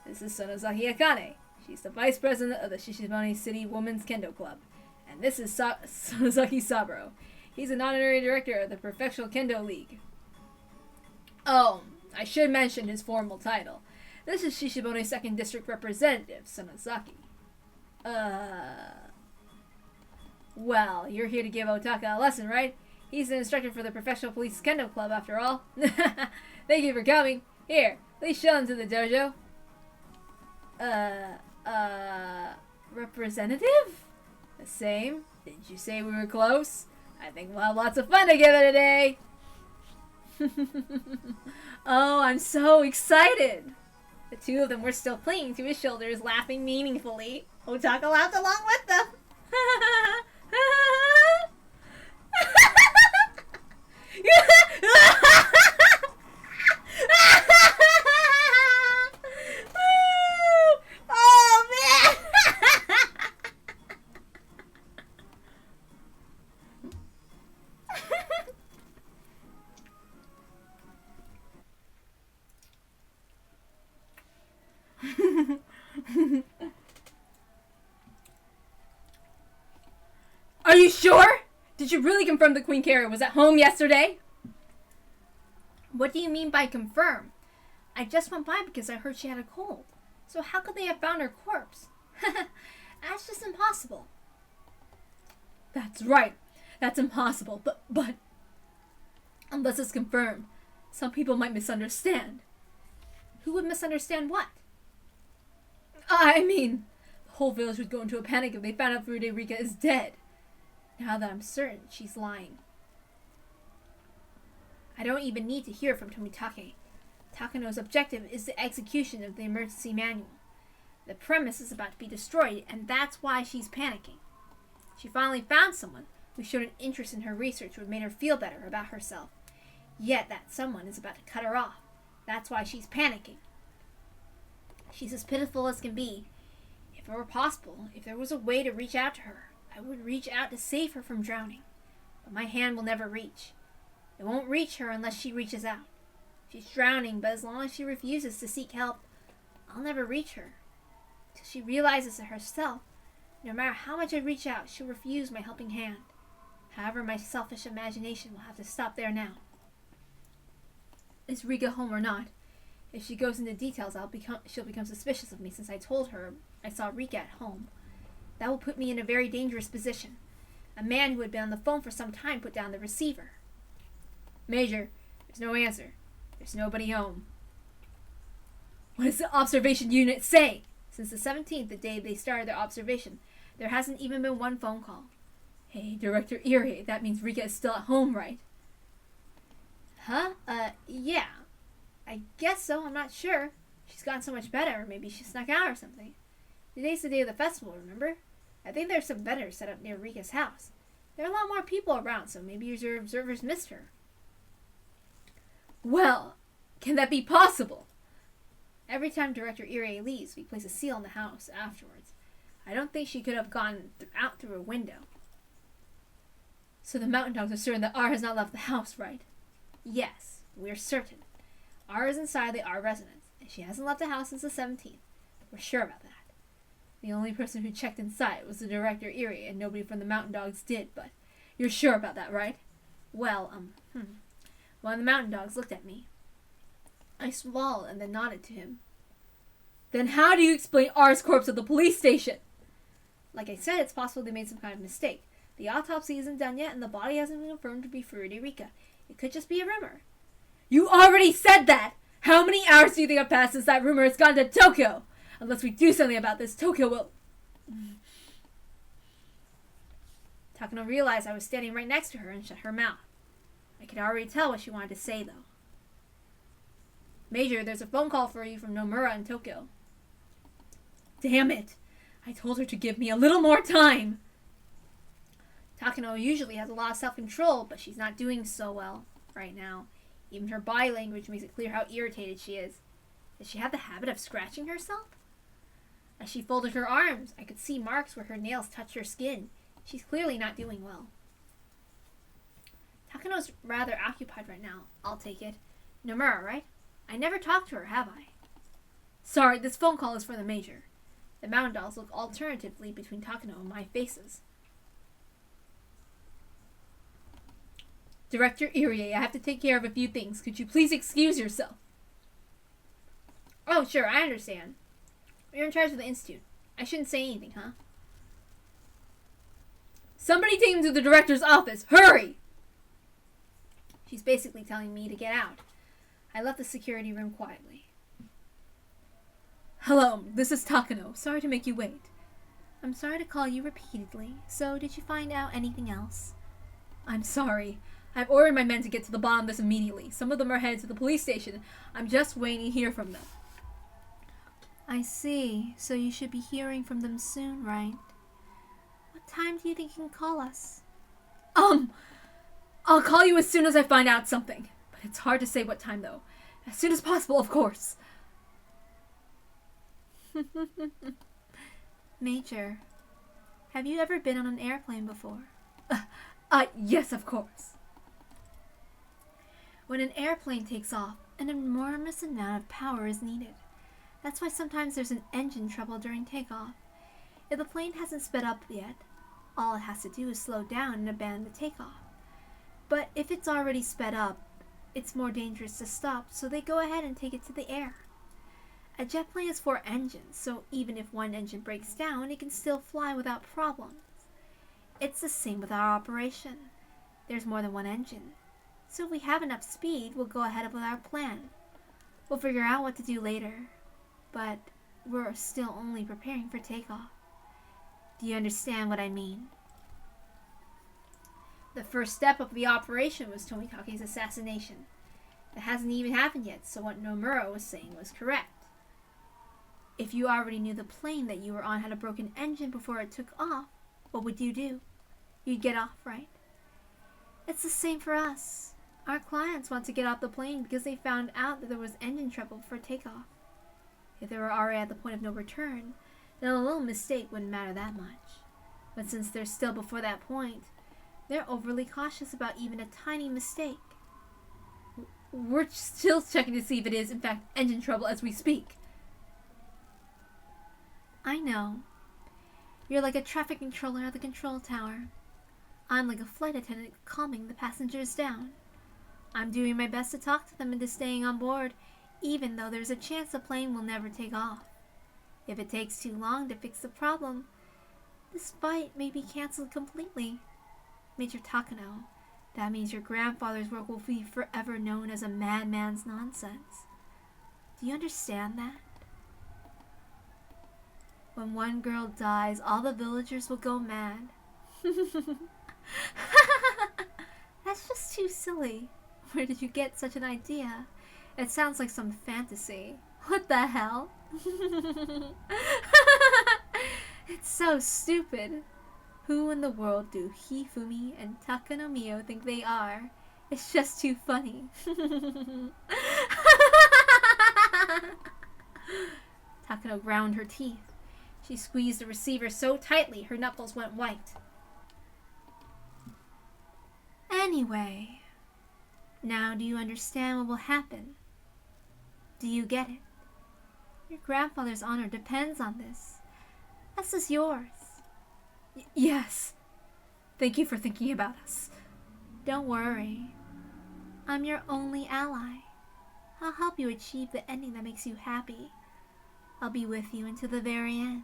This is SONOZAKI AKANE. She's the vice president of the Shishibone City Women's Kendo Club. And this is SONOZAKI Saburo. He's an honorary director of the Professional Kendo League. Oh, I should mention his formal title. This is Shishibone's 2nd District Representative, SONOZAKI. Well, you're here to give Otaka a lesson, right? He's an instructor for the Professional Police Kendo Club, after all. Thank you for coming. Here, please show him to the dojo. Representative? The same? Didn't you say we were close? I think we'll have lots of fun together today. Oh, I'm so excited. The two of them were still clinging to his shoulders, laughing meaningfully. Otaka laughed along with them. Oh, man! Are you sure? Did you really confirm the Queen Carrier was at home yesterday? What do you mean by confirm? I just went by because I heard she had a cold. So how could they have found her corpse? That's just impossible. That's right. That's impossible. But unless it's confirmed, some people might misunderstand. Who would misunderstand what? I mean, the whole village would go into a panic if they found out Furuderica is dead. Now that I'm certain she's lying. I don't even need to hear from Tomitake. Takano's objective is the execution of the emergency manual. The premise is about to be destroyed, and that's why she's panicking. She finally found someone who showed an interest in her research which made her feel better about herself. Yet that someone is about to cut her off. That's why she's panicking. She's as pitiful as can be. If it were possible, if there was a way to reach out to her, I would reach out to save her from drowning. But my hand will never reach. It won't reach her unless she reaches out. She's drowning, but as long as she refuses to seek help, I'll never reach her. Till she realizes it herself, no matter how much I reach out, she'll refuse my helping hand. However, my selfish imagination will have to stop there now. Is Rika home or not? If she goes into details, she'll become suspicious of me since I told her I saw Rika at home. That will put me in a very dangerous position. A man who had been on the phone for some time put down the receiver. Major, there's no answer. There's nobody home. What does the observation unit say? Since the 17th, the day they started their observation, there hasn't even been one phone call. Hey, Director Irie, that means Rika is still at home, right? Huh? Yeah. I guess so, I'm not sure. She's gotten so much better, or maybe she snuck out or something. Today's the day of the festival, remember? I think there's some vendors set up near Rika's house. There are a lot more people around, so maybe your observers missed her. Well, can that be possible? Every time Director Irie leaves, we place a seal on the house afterwards. I don't think she could have gone out through a window. So the mountain dogs are certain that R has not left the house, right? Yes, we're certain. R is inside the R residence, and she hasn't left the house since the 17th. We're sure about that. The only person who checked inside was the Director Irie, and nobody from the mountain dogs did, but you're sure about that, right? Well, one of the mountain dogs looked at me. I swallowed and then nodded to him. Then how do you explain R's corpse at the police station? Like I said, it's possible they made some kind of mistake. The autopsy isn't done yet, and the body hasn't been confirmed to be Furude Rika. It could just be a rumor. You already said that! How many hours do you think have passed since that rumor has gone to Tokyo? Unless we do something about this, Tokyo will... Takano realized I was standing right next to her and shut her mouth. I could already tell what she wanted to say, though. Major, there's a phone call for you from Nomura in Tokyo. Damn it! I told her to give me a little more time! Takano usually has a lot of self-control, but she's not doing so well right now. Even her body language makes it clear how irritated she is. Does she have the habit of scratching herself? As she folded her arms, I could see marks where her nails touched her skin. She's clearly not doing well. Takano's rather occupied right now. I'll take it. Nomura, right? I never talked to her, have I? Sorry, this phone call is for the Major. The mountain dolls look alternatively between Takano and my faces. Director Irie, I have to take care of a few things. Could you please excuse yourself? Oh, sure, I understand. You're in charge of the institute. I shouldn't say anything, huh? Somebody take him to the director's office. Hurry! She's basically telling me to get out. I left the security room quietly. Hello, this is Takano. Sorry to make you wait. I'm sorry to call you repeatedly. So, did you find out anything else? I'm sorry. I've ordered my men to get to the bottom of this immediately. Some of them are headed to the police station. I'm just waiting to hear from them. I see. So you should be hearing from them soon, right? What time do you think you can call us? I'll call you as soon as I find out something. But it's hard to say what time, though. As soon as possible, of course. Major, have you ever been on an airplane before? Yes, of course. When an airplane takes off, an enormous amount of power is needed. That's why sometimes there's an engine trouble during takeoff. If the plane hasn't sped up yet, all it has to do is slow down and abandon the takeoff. But if it's already sped up, it's more dangerous to stop, so they go ahead and take it to the air. A jet plane has 4 engines, so even if one engine breaks down, it can still fly without problems. It's the same with our operation. There's more than one engine. So if we have enough speed, we'll go ahead with our plan. We'll figure out what to do later. But we're still only preparing for takeoff. Do you understand what I mean? The first step of the operation was Tomikake's assassination. It hasn't even happened yet, so what Nomura was saying was correct. If you already knew the plane that you were on had a broken engine before it took off, what would you do? You'd get off, right? It's the same for us. Our clients want to get off the plane because they found out that there was engine trouble for takeoff. If they were already at the point of no return, then a little mistake wouldn't matter that much. But since they're still before that point, they're overly cautious about even a tiny mistake. We're still checking to see if it is, in fact, engine trouble as we speak. I know. You're like a traffic controller at the control tower. I'm like a flight attendant calming the passengers down. I'm doing my best to talk to them into staying on board, even though there's a chance the plane will never take off. If it takes too long to fix the problem, this flight may be cancelled completely. Major Takano, that means your grandfather's work will be forever known as a madman's nonsense. Do you understand that? When one girl dies, all the villagers will go mad. That's just too silly. Where did you get such an idea? It sounds like some fantasy. What the hell? It's so stupid. Who in the world do Hifumi and Takanomiyo think they are? It's just too funny. Takano ground her teeth. She squeezed the receiver so tightly her knuckles went white. Anyway, now do you understand what will happen? Do you get it? Your grandfather's honor depends on this. This is yours. Yes. Thank you for thinking about us. Don't worry. I'm your only ally. I'll help you achieve the ending that makes you happy. I'll be with you until the very end.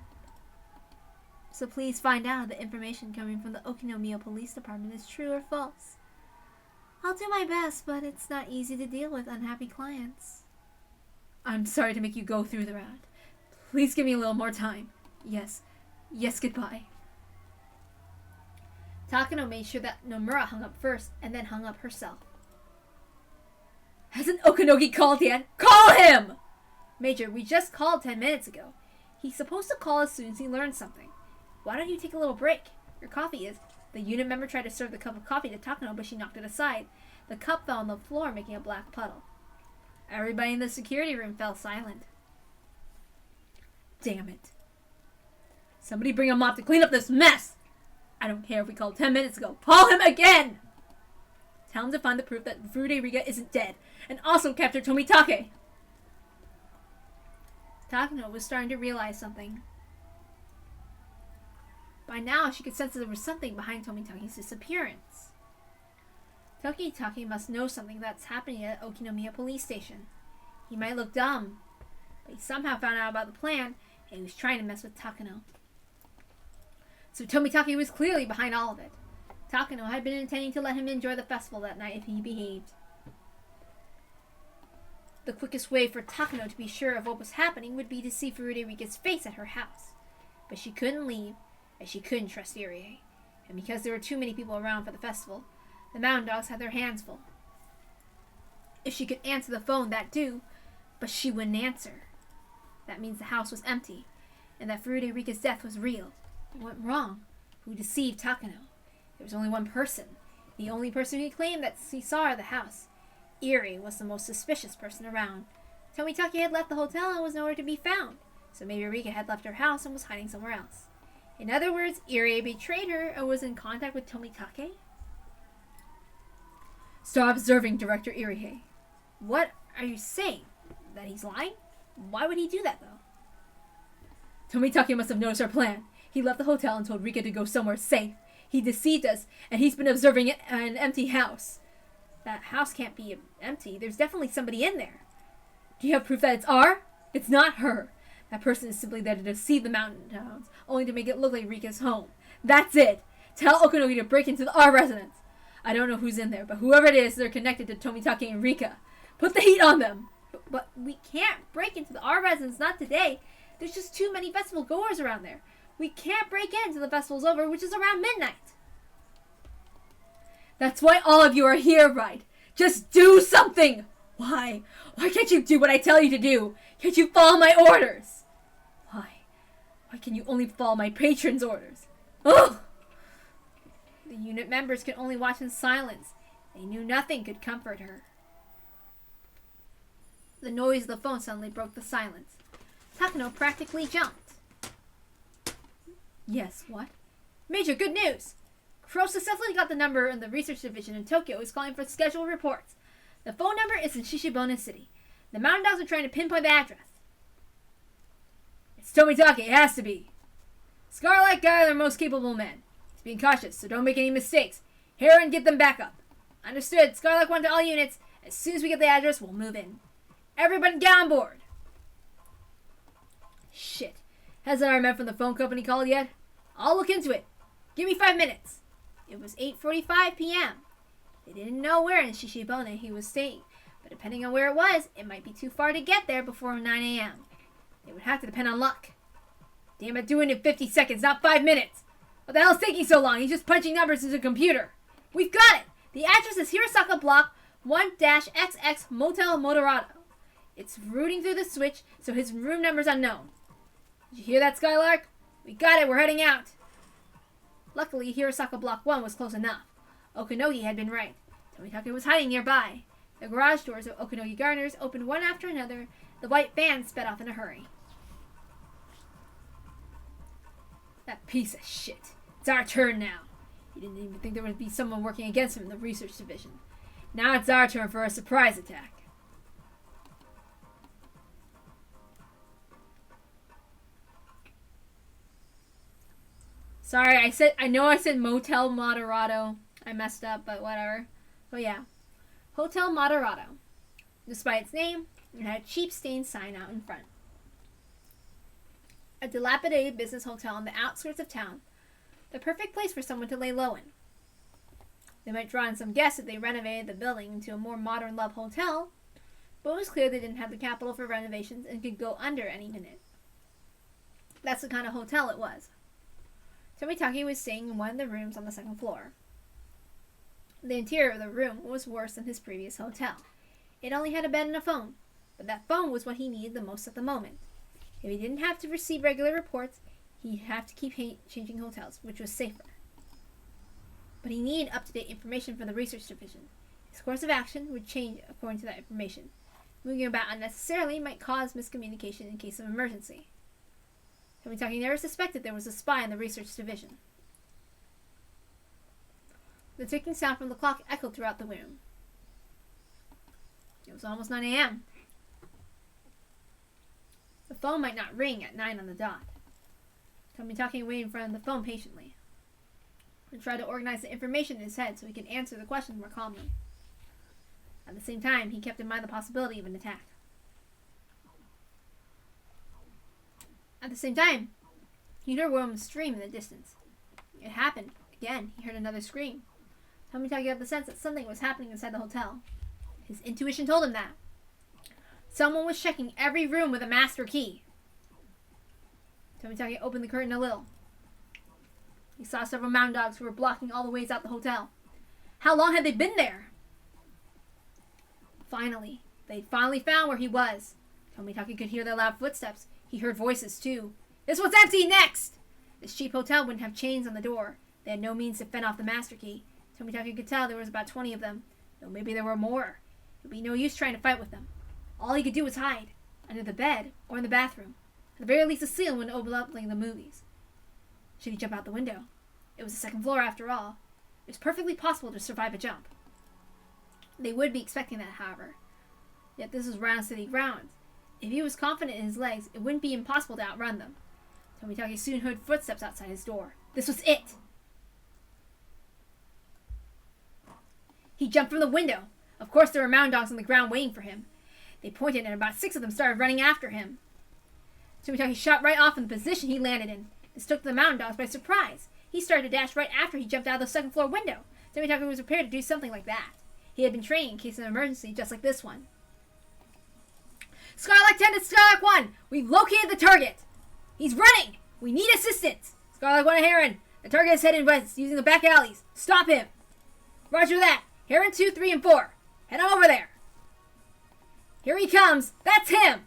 So please find out if the information coming from the Okinomiya Police Department is true or false. I'll do my best, but it's not easy to deal with unhappy clients. I'm sorry to make you go through that. Please give me a little more time. Yes. Yes, goodbye. Takano made sure that Nomura hung up first and then hung up herself. Hasn't Okanogi called yet? Call him! Major, we just called 10 minutes ago. He's supposed to call as soon as he learns something. Why don't you take a little break? Your coffee is... The unit member tried to serve the cup of coffee to Takano, but she knocked it aside. The cup fell on the floor, making a black puddle. Everybody in the security room fell silent. Damn it. Somebody bring a mop to clean up this mess! I don't care if we called 10 minutes ago. Call him again! Tell him to find the proof that Furude Rika isn't dead, and also capture Tomitake! Takano was starting to realize something. By now, she could sense that there was something behind Tomitake's disappearance. Tomitake must know something that's happening at Okinomiya Police Station. He might look dumb, but he somehow found out about the plan, and he was trying to mess with Takano. So Tomitake was clearly behind all of it. Takano had been intending to let him enjoy the festival that night if he behaved. The quickest way for Takano to be sure of what was happening would be to see Furude Rika's face at her house. But she couldn't leave, as she couldn't trust Irie. And because there were too many people around for the festival, the Mountain Dogs had their hands full. If she could answer the phone, that'd do, but she wouldn't answer. That means the house was empty, and that Furude Rika's death was real. What went wrong? Who deceived Takano? There was only one person. The only person who claimed that he saw her at the house. Irie was the most suspicious person around. Tomitake had left the hotel and was nowhere to be found, so maybe Rika had left her house and was hiding somewhere else. In other words, Irie betrayed her and was in contact with Tomitake? Stop observing, Director Irie. What are you saying? That he's lying? Why would he do that, though? Tomitake must have noticed our plan. He left the hotel and told Rika to go somewhere safe. He deceived us, and he's been observing an empty house. That house can't be empty. There's definitely somebody in there. Do you have proof that it's R? It's not her. That person is simply there to deceive the mountain towns, only to make it look like Rika's home. That's it. Tell Okanogi to break into the R residence. I don't know who's in there, but whoever it is, they're connected to Tomitake and Rika. Put the heat on them. But we can't break into the R residence, not today. There's just too many festival goers around there. We can't break in till the festival's over, which is around midnight. That's why all of you are here, right? Just do something! Why? Why can't you do what I tell you to do? Can't you follow my orders? Why? Why can you only follow my patron's orders? Ugh! The unit members could only watch in silence. They knew nothing could comfort her. The noise of the phone suddenly broke the silence. Takano practically jumped. Yes, what? Major, good news! Crow successfully got the number in the research division in Tokyo is calling for scheduled reports. The phone number is in Shishibona City. The Mountain Dogs are trying to pinpoint the address. It's Tomitake, it has to be. Scarlet Guy are their most capable men. He's being cautious, so don't make any mistakes. Hero and get them back up. Understood. Scarlet 1 to all units. As soon as we get the address, we'll move in. Everybody get on board. Shit. Hasn't our man from the phone company called yet? I'll look into it. Give me 5 minutes. It was 8:45 p.m. They didn't know where in Shishibone he was staying, but depending on where it was, it might be too far to get there before 9 a.m. It would have to depend on luck. Damn it, doing it in 50 seconds, not 5 minutes. What the hell's taking so long? He's just punching numbers into the computer. We've got it! The address is Hirosaka Block 1-XX Motel Motorado. It's routing through the switch, so his room number's unknown. Did you hear that, Skylark? We got it, we're heading out. Luckily, Hirosaka Block 1 was close enough. Okanogi had been right. Tomitake was hiding nearby. The garage doors of Okanogi Gardeners opened one after another. The white van sped off in a hurry. That piece of shit. It's our turn now. He didn't even think there would be someone working against him in the research division. Now it's our turn for a surprise attack. Sorry, I know I said Motel Moderado. I messed up, but whatever. Oh yeah. Hotel Moderado. Despite its name, it had a cheap stained sign out in front. A dilapidated business hotel on the outskirts of town. The perfect place for someone to lay low in. They might draw in some guests if they renovated the building into a more modern love hotel, but it was clear they didn't have the capital for renovations and could go under any minute. That's the kind of hotel it was. Tomitake was staying in one of the rooms on the second floor. The interior of the room was worse than his previous hotel. It only had a bed and a phone, but that phone was what he needed the most at the moment. If he didn't have to receive regular reports, he'd have to keep changing hotels, which was safer. But he needed up-to-date information for the research division. His course of action would change according to that information. Moving about unnecessarily might cause miscommunication in case of emergency. Tomitake never suspected there was a spy in the research division. The ticking sound from the clock echoed throughout the room. It was almost 9 a.m. The phone might not ring at 9 on the dot. Tomitake waited in front of the phone patiently and tried to organize the information in his head so he could answer the question more calmly. At the same time, he kept in mind the possibility of an attack. At the same time, he heard a woman scream in the distance. It happened. Again, he heard another scream. Tomitake had the sense that something was happening inside the hotel. His intuition told him that. Someone was checking every room with a master key. Tomitake opened the curtain a little. He saw several mountain dogs who were blocking all the ways out the hotel. How long had they been there? Finally, they'd finally found where he was. Tomitake could hear their loud footsteps. He heard voices, too. This one's empty! Next! This cheap hotel wouldn't have chains on the door. They had no means to fend off the master key. Tomitake could tell there was about 20 of them. Though maybe there were more. It would be no use trying to fight with them. All he could do was hide. Under the bed, or in the bathroom. At the very least, the ceiling wouldn't overlap like the movies. Should he jump out the window? It was the second floor, after all. It was perfectly possible to survive a jump. They would be expecting that, however. Yet this was round city grounds. If he was confident in his legs, it wouldn't be impossible to outrun them. Tomitake soon heard footsteps outside his door. This was it! He jumped from the window. Of course there were mountain dogs on the ground waiting for him. They pointed and about 6 of them started running after him. Tomitake shot right off in the position he landed in. This took the mountain dogs by surprise. He started to dash right after he jumped out of the second floor window. Tomitake was prepared to do something like that. He had been training in case of an emergency just like this one. Skylark 10 to Skylark 1! We've located the target! He's running! We need assistance! Skylark 1 to Heron. The target is heading west using the back alleys. Stop him! Roger that! Heron 2, 3, and 4. Head on over there! Here he comes! That's him!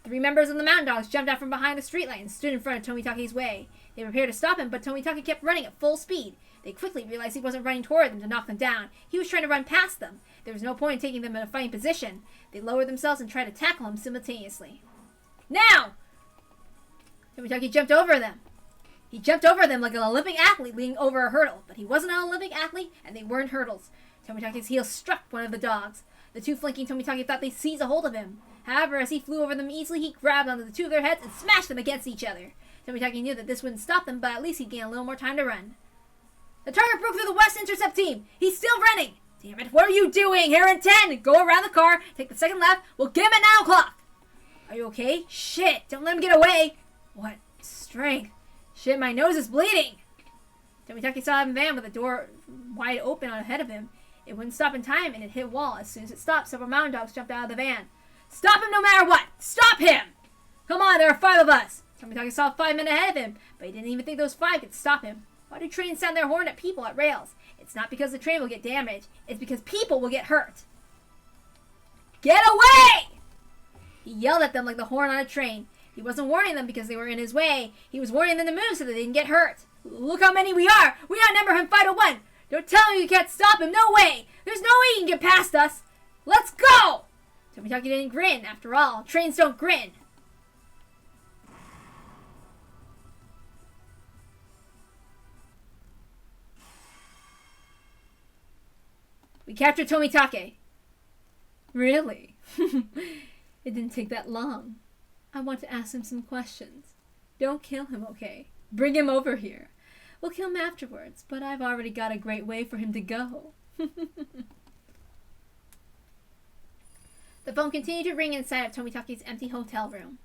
3 members of the mountain dogs jumped out from behind the streetlight and stood in front of Tomitake's way. They prepared to stop him, but Tomitake kept running at full speed. They quickly realized he wasn't running toward them to knock them down. He was trying to run past them. There was no point in taking them in a fighting position. They lowered themselves and tried to tackle him simultaneously. Now! Tomitake jumped over them. He jumped over them like an Olympic athlete leaning over a hurdle, but he wasn't an Olympic athlete, and they weren't hurdles. Tomitake's heel struck one of the dogs. The 2 flanking Tomitake thought they'd seize a hold of him. However, as he flew over them easily, he grabbed onto the 2 of their heads and smashed them against each other. Tomitake knew that this wouldn't stop them, but at least he'd gain a little more time to run. The target broke through the west intercept team! He's still running! Damn it, what are you doing? Here in 10! Go around the car, take the second left, we'll give him an 9 o'clock! Are you okay? Shit, don't let him get away! What strength? Shit, my nose is bleeding! Tomitaki saw a van with the door wide open ahead of him. It wouldn't stop in time and it hit a wall. As soon as it stopped, several mountain dogs jumped out of the van. Stop him no matter what! Stop him! Come on, there are 5 of us! Tomitaki saw 5 men ahead of him, but he didn't even think those 5 could stop him. Why do trains sound their horn at people at rails? It's not because the train will get damaged. It's because people will get hurt. Get away! He yelled at them like the horn on a train. He wasn't warning them because they were in his way. He was warning them to move so that they didn't get hurt. Look how many we are! We outnumber him 5-1! Don't tell me you can't stop him! No way! There's no way he can get past us! Let's go! Tomitaki didn't grin. After all, trains don't grin. We captured Tomitake. Really? It didn't take that long. I want to ask him some questions. Don't kill him, okay? Bring him over here. We'll kill him afterwards, but I've already got a great way for him to go. The phone continued to ring inside of Tomitake's empty hotel room.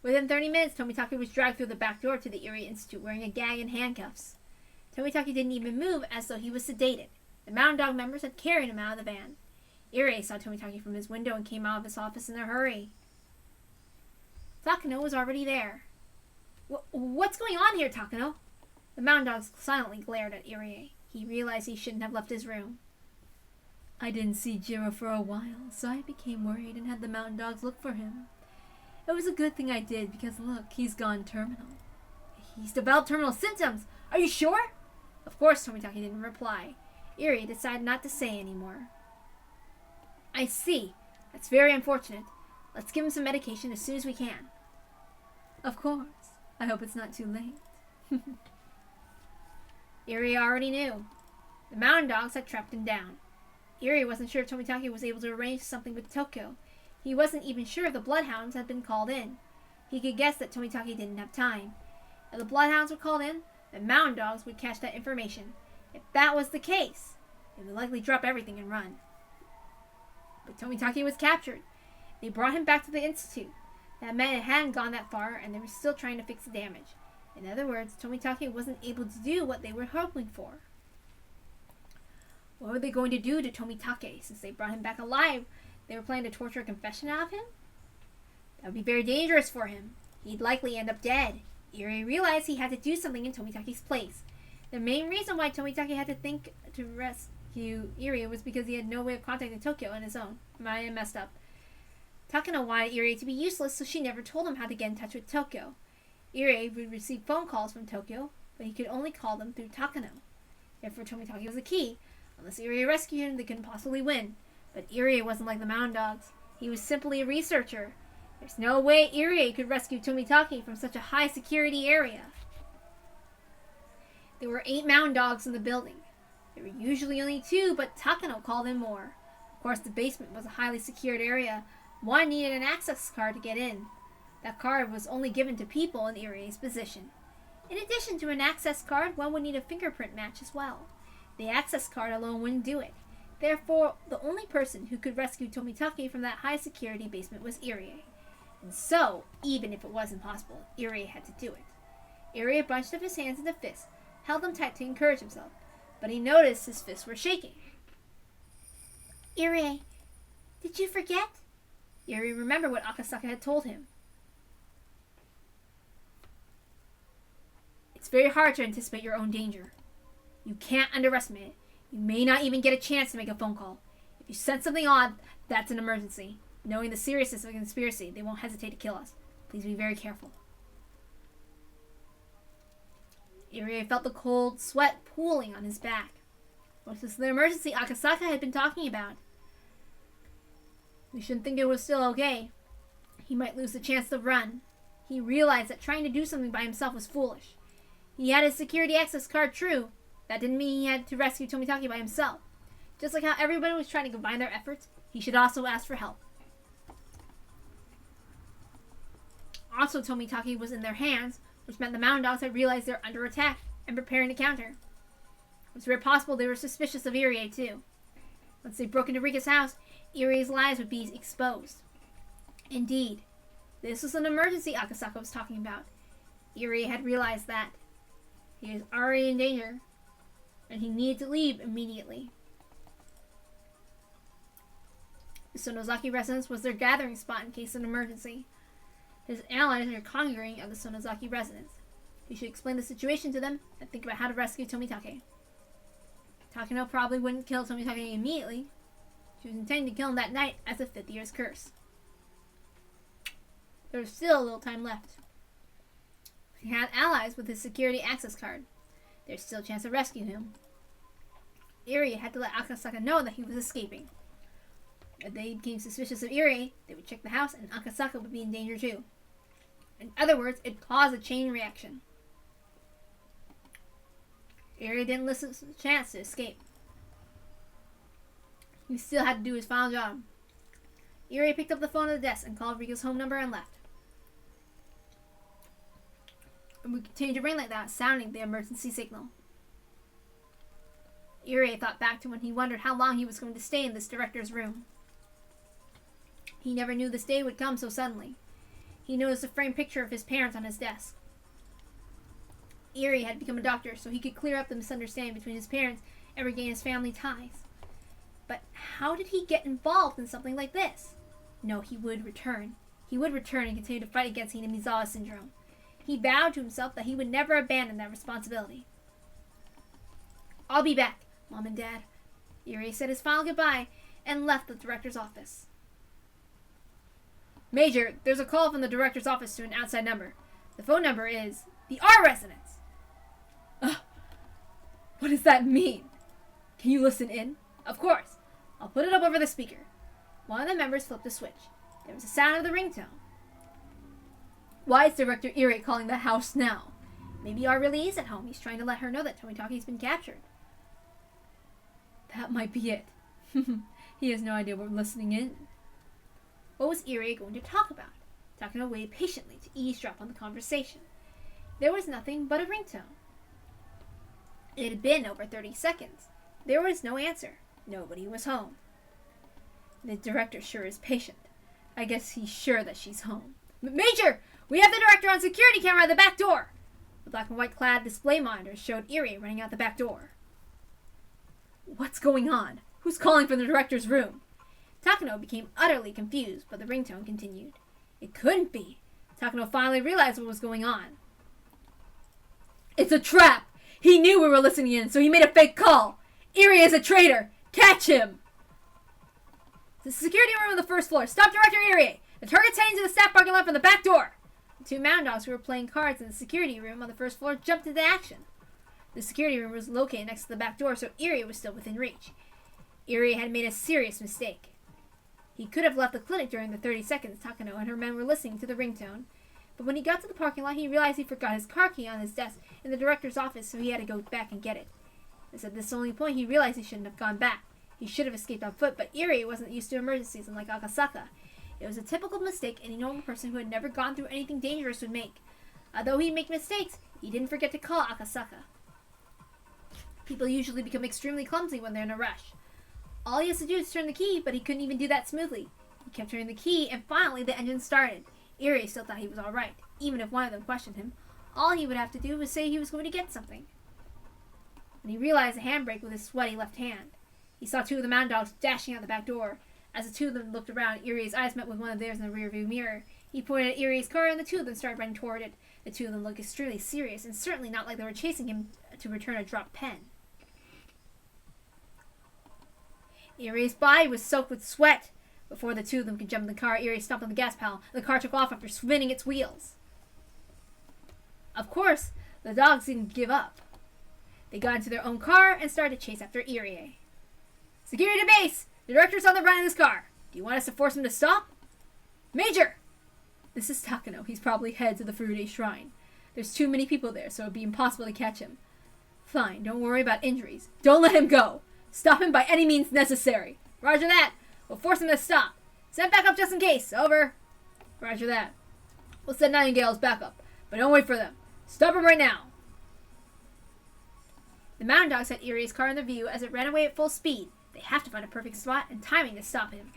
Within 30 minutes, Tomitake was dragged through the back door to the Erie Institute wearing a gag and handcuffs. Tomitake didn't even move as though he was sedated. The Mountain Dog members had carried him out of the van. Irie saw Tomitake from his window and came out of his office in a hurry. Takano was already there. What's going on here, Takano? The Mountain Dog silently glared at Irie. He realized he shouldn't have left his room. I didn't see Jiro for a while, so I became worried and had the Mountain Dogs look for him. It was a good thing I did because, look, he's gone terminal. He's developed terminal symptoms! Are you sure? Of course, Tomitake didn't reply. Irie decided not to say anymore. I see. That's very unfortunate. Let's give him some medication as soon as we can. Of course. I hope it's not too late. Irie already knew. The Mountain Dogs had trapped him down. Irie wasn't sure if Tomitake was able to arrange something with Tokyo. He wasn't even sure if the Bloodhounds had been called in. He could guess that Tomitake didn't have time. If the Bloodhounds were called in, the Mountain Dogs would catch that information. If that was the case, they would likely drop everything and run. But Tomitake was captured. They brought him back to the Institute. That meant it hadn't gone that far, and they were still trying to fix the damage. In other words, Tomitake wasn't able to do what they were hoping for. What were they going to do to Tomitake? Since they brought him back alive, they were planning to torture a confession out of him? That would be very dangerous for him. He'd likely end up dead. Irie realized he had to do something in Tomitake's place. The main reason why Tomitake had to think to rescue Irie was because he had no way of contacting Tokyo on his own. I messed up. Takano wanted Irie to be useless, so she never told him how to get in touch with Tokyo. Irie would receive phone calls from Tokyo, but he could only call them through Takano. Therefore, Tomitake was the key. Unless Irie rescued him, they couldn't possibly win. But Irie wasn't like the Mountain Dogs. He was simply a researcher. There's no way Irie could rescue Tomitake from such a high-security area. There were 8 Mountain Dogs in the building. There were usually only 2, but Takano called in more. Of course, the basement was a highly secured area. One needed an access card to get in. That card was only given to people in Irie's position. In addition to an access card, one would need a fingerprint match as well. The access card alone wouldn't do it. Therefore, the only person who could rescue Tomitake from that high-security basement was Irie. And so, even if it was impossible, Irie had to do it. Irie bunched up his hands into fists, held them tight to encourage himself, but he noticed his fists were shaking. Irie, did you forget? Irie remembered what Akasaka had told him. It's very hard to anticipate your own danger. You can't underestimate it. You may not even get a chance to make a phone call. If you sense something odd, that's an emergency. Knowing the seriousness of a conspiracy, they won't hesitate to kill us. Please be very careful. Irie felt the cold sweat pooling on his back. What was the emergency Akasaka had been talking about? We shouldn't think it was still okay. He might lose the chance to run. He realized that trying to do something by himself was foolish. He had his security access card, true. That didn't mean he had to rescue Tomitake by himself. Just like how everybody was trying to combine their efforts, he should also ask for help. Also, Tomitake was in their hands, which meant the Mountain Dogs had realized they were under attack and preparing to counter. was very possible they were suspicious of Irie, too. Once they broke into Rika's house, Irie's lies would be exposed. Indeed, this was an emergency Akasaka was talking about. Irie had realized that he was already in danger, and he needed to leave immediately. The Sonozaki residence was their gathering spot in case of an emergency. His allies are congregating at the Sonozaki residence. He should explain the situation to them and think about how to rescue Tomitake. Takano probably wouldn't kill Tomitake immediately. She was intending to kill him that night as a 5th year's curse. There was still a little time left. He had allies with his security access card. There's still a chance to rescue him. Irie had to let Akasaka know that he was escaping. If they became suspicious of Irie, they would check the house and Akasaka would be in danger too. In other words, it caused a chain reaction. Irie didn't listen to the chance to escape. He still had to do his final job. Irie picked up the phone at the desk and called Rika's home number and left. It would continue to ring like that, sounding the emergency signal. Irie thought back to when he wondered how long he was going to stay in this director's room. He never knew this day would come so suddenly. He noticed a framed picture of his parents on his desk. Irie had become a doctor so he could clear up the misunderstanding between his parents and regain his family ties. But how did he get involved in something like this? No, he would return. He would return and continue to fight against Hinamizawa syndrome. He vowed to himself that he would never abandon that responsibility. I'll be back, Mom and Dad. Irie said his final goodbye and left the director's office. Major, there's a call from the director's office to an outside number. The phone number is the R residence. What does that mean? Can you listen in? Of course. I'll put it up over the speaker. One of the members flipped a switch. There was a sound of the ringtone. Why is Director Irie calling the house now? Maybe R really is at home. He's trying to let her know that Tomitake's been captured. That might be it. He has no idea we're listening in. What was Irie going to talk about? Takano waited patiently to eavesdrop on the conversation. There was nothing but a ringtone. It had been over 30 seconds. There was no answer. Nobody was home. The director sure is patient. I guess he's sure that she's home. Major! We have the director on security camera at the back door! The black and white clad display monitor showed Irie running out the back door. What's going on? Who's calling from the director's room? Takano became utterly confused, but the ringtone continued. It couldn't be. Takano finally realized what was going on. It's a trap! He knew we were listening in, so he made a fake call! Irie is a traitor! Catch him! The security room on the first floor. Stop Director Irie! The target's heading to the staff parking lot from the back door! The two mountain dogs who were playing cards in the security room on the first floor jumped into action. The security room was located next to the back door, so Irie was still within reach. Irie had made a serious mistake. He could have left the clinic during the 30 seconds Takano and her men were listening to the ringtone. But when he got to the parking lot, he realized he forgot his car key on his desk in the director's office, so he had to go back and get it. It's at this only point he realized he shouldn't have gone back. He should have escaped on foot, but Irie wasn't used to emergencies, unlike Akasaka. It was a typical mistake any normal person who had never gone through anything dangerous would make. Although he'd make mistakes, he didn't forget to call Akasaka. People usually become extremely clumsy when they're in a rush. All he has to do is turn the key, but he couldn't even do that smoothly. He kept turning the key, and finally the engine started. Irie still thought he was alright, even if one of them questioned him. All he would have to do was say he was going to get something. When he realized the handbrake with his sweaty left hand, he saw two of the mountain dogs dashing out the back door. As the two of them looked around, Irie's eyes met with one of theirs in the rearview mirror. He pointed at Irie's car, and the two of them started running toward it. The two of them looked extremely serious, and certainly not like they were chasing him to return a dropped pen. Irie's body was soaked with sweat. Before the two of them could jump in the car, Irie stomped on the gas pedal. The car took off after spinning its wheels. Of course, the dogs didn't give up. They got into their own car and started to chase after Irie. Security to base! The director's on the run in his car. Do you want us to force him to stop? Major! This is Takano. He's probably head to the Furude Shrine. There's too many people there, so it'd be impossible to catch him. Fine, don't worry about injuries. Don't let him go. Stop him by any means necessary. Roger that. We'll force him to stop. Send back up just in case. Over. Roger that. We'll send Nightingale as backup, but don't wait for them. Stop him right now. The mountain dogs had Irie's car in their view as it ran away at full speed. They have to find a perfect spot and timing to stop him.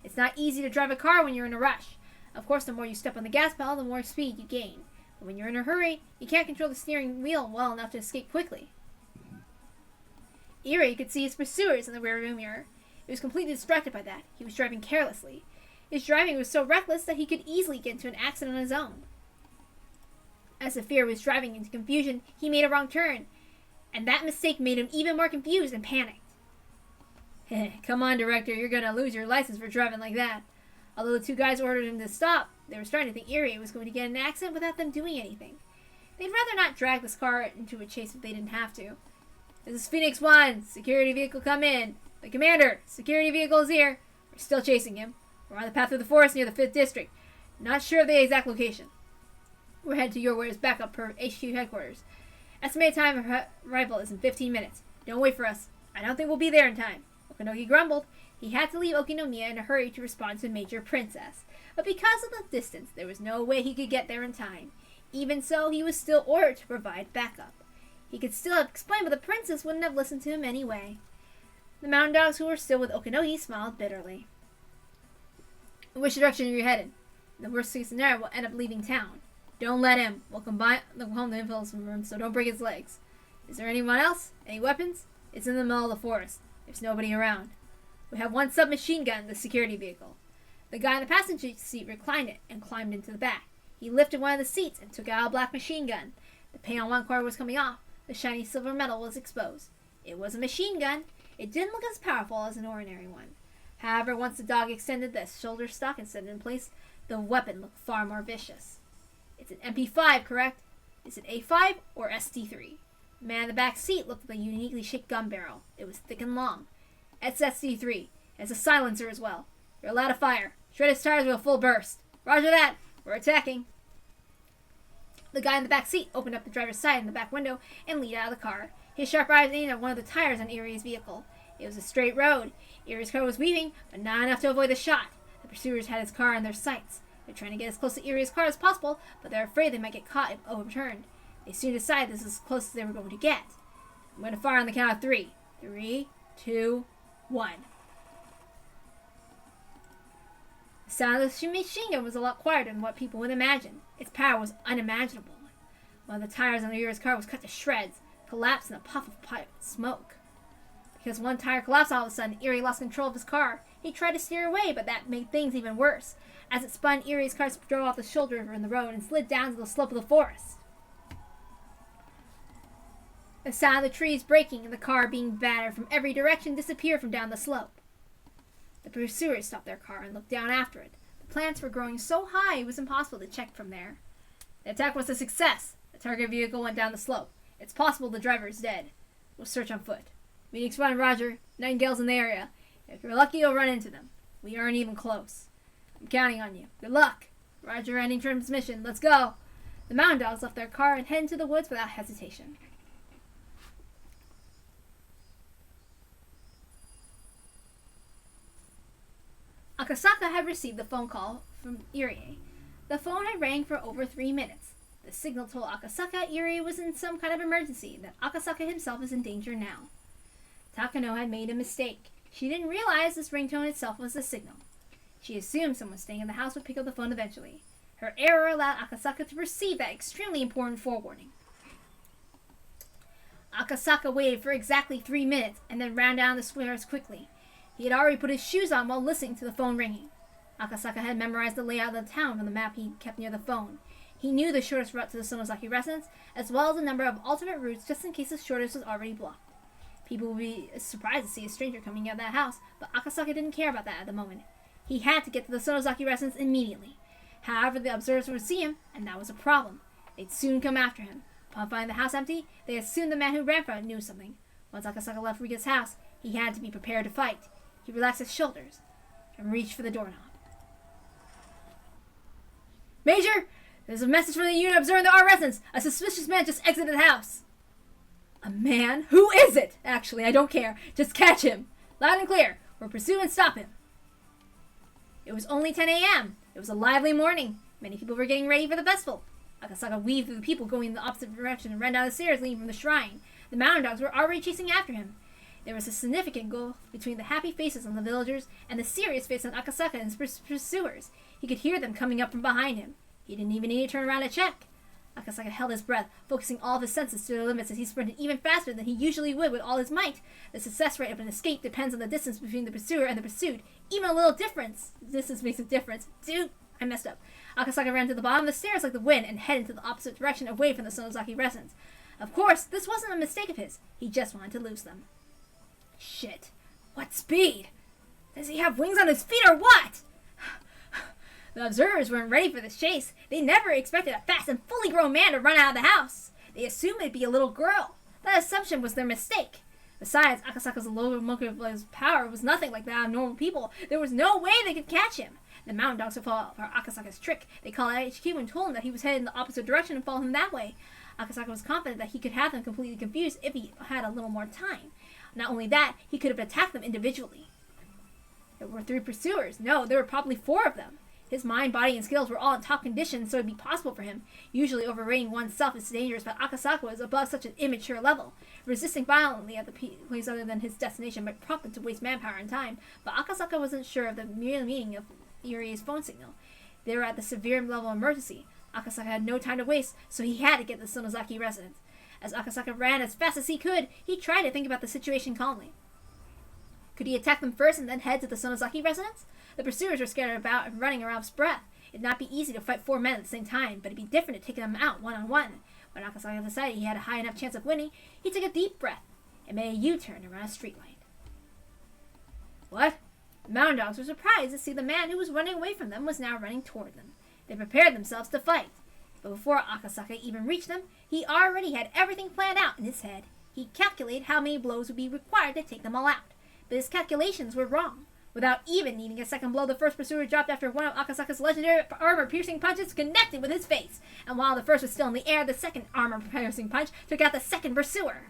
It's not easy to drive a car when you're in a rush. Of course, the more you step on the gas pedal, the more speed you gain. But when you're in a hurry, you can't control the steering wheel well enough to escape quickly. Irie could see his pursuers in the rearview mirror. He was completely distracted by that. He was driving carelessly. His driving was so reckless that he could easily get into an accident on his own. As the fear was driving into confusion, he made a wrong turn, and that mistake made him even more confused and panicked. Come on, director, you're gonna lose your license for driving like that. Although the two guys ordered him to stop, they were starting to think Irie was going to get in an accident without them doing anything. They'd rather not drag this car into a chase if they didn't have to. This is Phoenix 1. Security vehicle come in. The commander, security vehicle is here. We're still chasing him. We're on the path through the forest near the 5th district. Not sure of the exact location. We're headed to your ware's backup per HQ headquarters. Estimated time of arrival is in 15 minutes. Don't wait for us. I don't think we'll be there in time. Okanogi grumbled. He had to leave Okinomiya in a hurry to respond to Major Princess. But because of the distance, there was no way he could get there in time. Even so, he was still ordered to provide backup. He could still have explained, but the princess wouldn't have listened to him anyway. The mountain dogs who were still with Okanogi smiled bitterly. In which direction are you headed? In the worst case scenario, we'll end up leaving town. Don't let him. We'll combine the home the influence room, so don't break his legs. Is there anyone else? Any weapons? It's in the middle of the forest. There's nobody around. We have one submachine gun in the security vehicle. The guy in the passenger seat reclined it and climbed into the back. He lifted one of the seats and took out a black machine gun. The paint on one cord was coming off. The shiny silver metal was exposed. It was a machine gun. It didn't look as powerful as an ordinary one. However, once the dog extended the shoulder stock and set it in place, the weapon looked far more vicious. It's an MP5, correct? Is it A5 or SD3? The man in the back seat looked at the uniquely shaped gun barrel. It was thick and long. It's SD3. It has a silencer as well. You're allowed to fire. Shred his tires with a full burst. Roger that. We're attacking. The guy in the back seat opened up the driver's side in the back window and leaned out of the car. His sharp eyes aimed at one of the tires on Irie's vehicle. It was a straight road. Irie's car was weaving, but not enough to avoid the shot. The pursuers had his car in their sights. They're trying to get as close to Irie's car as possible, but they're afraid they might get caught if overturned. They soon decide this is as close as they were going to get. I'm going to fire on the count of 3. 3, 2, 1. The sound of the machine gun was a lot quieter than what people would imagine. Its power was unimaginable. One of the tires on Irie's car was cut to shreds, collapsed in a puff of smoke. Because one tire collapsed all of a sudden, Irie lost control of his car. He tried to steer away, but that made things even worse. As it spun, Irie's car drove off the shoulder in the road and slid down to the slope of the forest. The sound of the trees breaking and the car being battered from every direction disappeared from down the slope. The pursuers stopped their car and looked down after it. The plants were growing so high it was impossible to check from there. The attack was a success. The target vehicle went down the slope. It's possible the driver is dead. We'll search on foot. Phoenix 1, Roger. Nightingale's in the area. If you're lucky, you'll run into them. We aren't even close. I'm counting on you. Good luck. Roger, ending transmission. Let's go. The mountain dogs left their car and headed into the woods without hesitation. Akasaka had received the phone call from Irie. The phone had rang for over 3 minutes. The signal told Akasaka Irie was in some kind of emergency, and that Akasaka himself is in danger now. Takano had made a mistake. She didn't realize this ringtone itself was a signal. She assumed someone staying in the house would pick up the phone eventually. Her error allowed Akasaka to perceive that extremely important forewarning. Akasaka waited for exactly 3 minutes and then ran down the stairs quickly. He had already put his shoes on while listening to the phone ringing. Akasaka had memorized the layout of the town from the map he kept near the phone. He knew the shortest route to the Sonozaki residence, as well as a number of alternate routes just in case the shortest was already blocked. People would be surprised to see a stranger coming out of that house, but Akasaka didn't care about that at the moment. He had to get to the Sonozaki residence immediately. However, the observers would see him, and that was a problem. They'd soon come after him. Upon finding the house empty, they assumed the man who ran from it knew something. Once Akasaka left Rika's house, he had to be prepared to fight. He relaxed his shoulders and reached for the doorknob. Major! There's a message from the unit observing our residence. A suspicious man just exited the house. A man? Who is it? Actually, I don't care. Just catch him. Loud and clear. We'll pursue and stop him. It was only 10 a.m. It was a lively morning. Many people were getting ready for the festival. Akasaka weaved through the people going in the opposite direction and ran down the stairs leading from the shrine. The mountain dogs were already chasing after him. There was a significant gulf between the happy faces on the villagers and the serious face on Akasaka and his pursuers. He could hear them coming up from behind him. He didn't even need to turn around to check. Akasaka held his breath, focusing all of his senses to their limits as he sprinted even faster than he usually would with all his might. The success rate of an escape depends on the distance between the pursuer and the pursued. Even a little distance makes a difference. Dude, I messed up. Akasaka ran to the bottom of the stairs like the wind and headed in the opposite direction away from the Sonozaki residence. Of course, this wasn't a mistake of his. He just wanted to lose them. Shit. What speed? Does he have wings on his feet or what? The observers weren't ready for this chase. They never expected a fast and fully grown man to run out of the house. They assumed it'd be a little girl. That assumption was their mistake. Besides, Akasaka's locomotive power was nothing like that of normal people. There was no way they could catch him. The mountain dogs would fall for Akasaka's trick. They called HQ and told him that he was headed in the opposite direction and followed him that way. Akasaka was confident that he could have them completely confused if he had a little more time. Not only that, he could have attacked them individually. There were 3 pursuers. No, there were probably 4 of them. His mind, body, and skills were all in top condition, so it would be possible for him. Usually overrating oneself is dangerous, but Akasaka was above such an immature level. Resisting violently at the place other than his destination might prompt him to waste manpower and time, but Akasaka wasn't sure of the mere meaning of Irie's phone signal. They were at the severe level of emergency. Akasaka had no time to waste, so he had to get to the Sonozaki residence. As Akasaka ran as fast as he could, he tried to think about the situation calmly. Could he attack them first and then head to the Sonozaki residence? The pursuers were scattered about and running around with breath. It'd not be easy to fight 4 men at the same time, but it'd be different to take them out one-on-one. When Akasaka decided he had a high enough chance of winning, he took a deep breath and made a U-turn around a streetlight. What? The mountain dogs were surprised to see the man who was running away from them was now running toward them. They prepared themselves to fight. But before Akasaka even reached them, he already had everything planned out in his head. He calculated how many blows would be required to take them all out. But his calculations were wrong. Without even needing a second blow, the first pursuer dropped after one of Akasaka's legendary armor-piercing punches connected with his face. And while the first was still in the air, the second armor-piercing punch took out the second pursuer.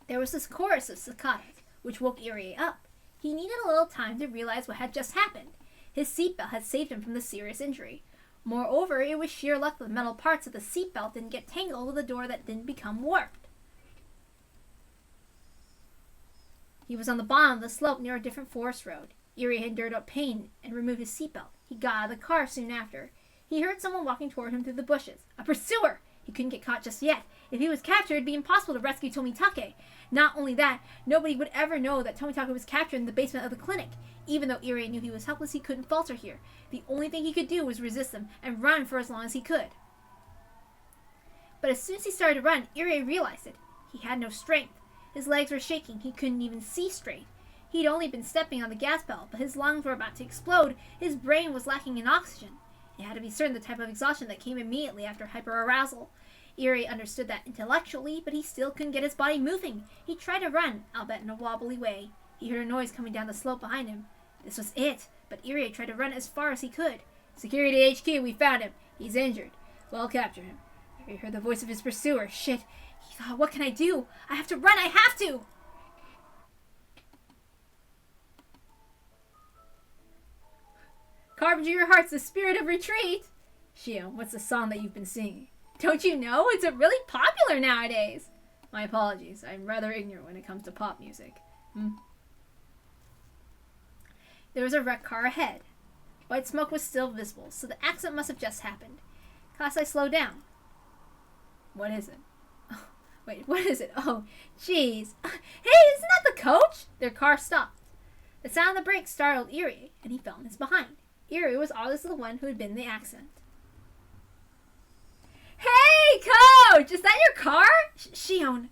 There was this chorus of cicadas, which woke Irie up. He needed a little time to realize what had just happened. His seatbelt had saved him from the serious injury. Moreover, it was sheer luck that the metal parts of the seatbelt didn't get tangled with the door that didn't become warped. He was on the bottom of the slope near a different forest road. Irie had endured up pain and removed his seatbelt. He got out of the car soon after. He heard someone walking toward him through the bushes. A pursuer! He couldn't get caught just yet. If he was captured, it'd be impossible to rescue Tomitake. Not only that, nobody would ever know that Tomitake was captured in the basement of the clinic. Even though Irie knew he was helpless, he couldn't falter here. The only thing he could do was resist them and run for as long as he could. But as soon as he started to run, Irie realized it. He had no strength. His legs were shaking. He couldn't even see straight. He'd only been stepping on the gas pedal, but his lungs were about to explode. His brain was lacking in oxygen. It had to be certain the type of exhaustion that came immediately after hyperarousal. Irie understood that intellectually, but he still couldn't get his body moving. He tried to run, albeit in a wobbly way. He heard a noise coming down the slope behind him. This was it, but Irie tried to run as far as he could. Security HQ, we found him. He's injured. Well, capture him. Irie heard the voice of his pursuer. Shit. He thought, what can I do? I have to run, I have to! Carpenter your heart's the spirit of retreat. Shio, what's the song that you've been singing? Don't you know? It's really popular nowadays. My apologies. I'm rather ignorant when it comes to pop music. There was a wrecked car ahead. White smoke was still visible, so the accident must have just happened. Kasai slowed down. What is it? Oh, wait, what is it? Oh, jeez. Hey, isn't that the coach? Their car stopped. The sound of the brakes startled Irie, and he fell in his behind. Irie was obviously the one who had been in the accident. Hey, coach! Is that your car? Shion.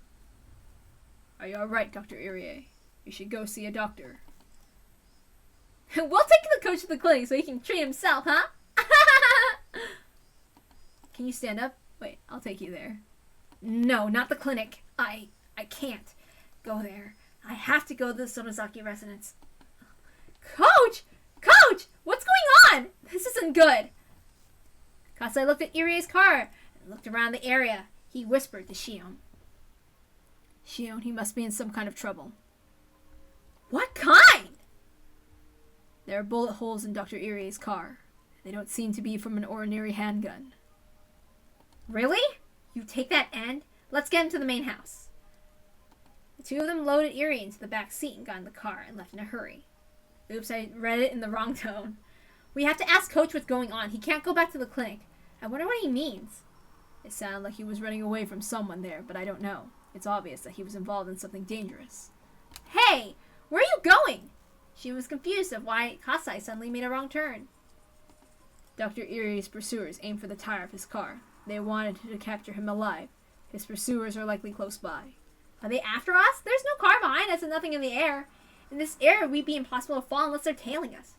Are you alright, Dr. Irie? You should go see a doctor. We'll take the coach to the clinic so he can treat himself, huh? Can you stand up? Wait, I'll take you there. No, not the clinic. I can't go there. I have to go to the Sonozaki residence. Coach! Coach! What's going on? This isn't good. Kasai looked at Irie's car and looked around the area. He whispered to Shion. Shion, he must be in some kind of trouble. What kind? There are bullet holes in Dr. Irie's car. They don't seem to be from an ordinary handgun. Really? You take that end? Let's get into the main house. The two of them loaded Erie into the back seat and got in the car and left in a hurry. Oops, I read it in the wrong tone. We have to ask Coach what's going on. He can't go back to the clinic. I wonder what he means. It sounded like he was running away from someone there, but I don't know. It's obvious that he was involved in something dangerous. Hey! Where are you going? She was confused of why Kasai suddenly made a wrong turn. Dr. Erie's pursuers aimed for the tire of his car. They wanted to capture him alive. His pursuers are likely close by. Are they after us? There's no car behind us and nothing in the air. In this air, we'd be impossible to fall unless they're tailing us.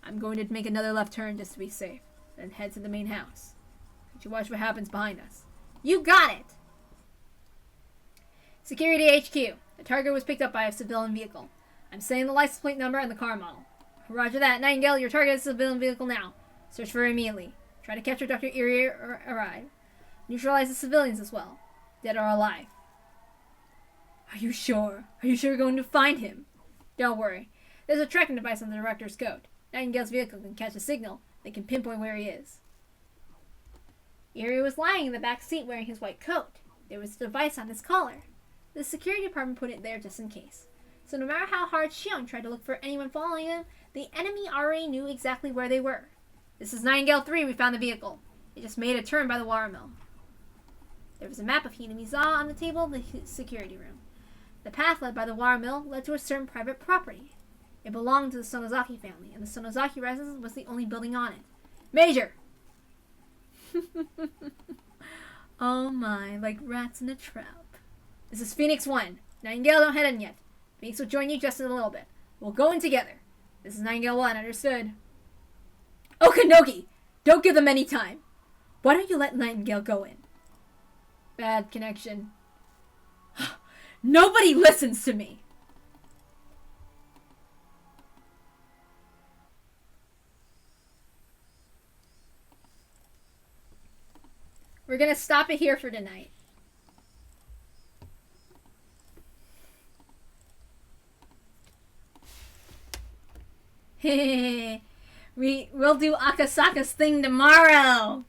I'm going to make another left turn just to be safe, then head to the main house. Could you watch what happens behind us? You got it! Security HQ. The target was picked up by a civilian vehicle. I'm saying the license plate number and the car model. Roger that. Nightingale, your target is a civilian vehicle now. Search for her immediately. Try to capture Dr. Erie or arrive. Neutralize the civilians as well, dead or alive. Are you sure? Are you sure we're going to find him? Don't worry. There's a tracking device on the director's coat. Nightingale's vehicle can catch a signal. They can pinpoint where he is. Erie was lying in the back seat wearing his white coat. There was a device on his collar. The security department put it there just in case. So no matter how hard Shion tried to look for anyone following him, the enemy already knew exactly where they were. This is Nightingale 3. We found the vehicle. It just made a turn by the water mill. There was a map of Hinamiza on the table of the security room. The path led by the water mill led to a certain private property. It belonged to the Sonozaki family, and the Sonozaki residence was the only building on it. Major! Oh my, like rats in a trap. This is Phoenix 1. Nightingale, don't head in yet. Phoenix will join you just in a little bit. We'll go in together. This is Nightingale 1, understood? Okanogi! Don't give them any time. Why don't you let Nightingale go in? Bad connection. Nobody listens to me! We're gonna stop it here for tonight. We'll do Akasaka's thing tomorrow.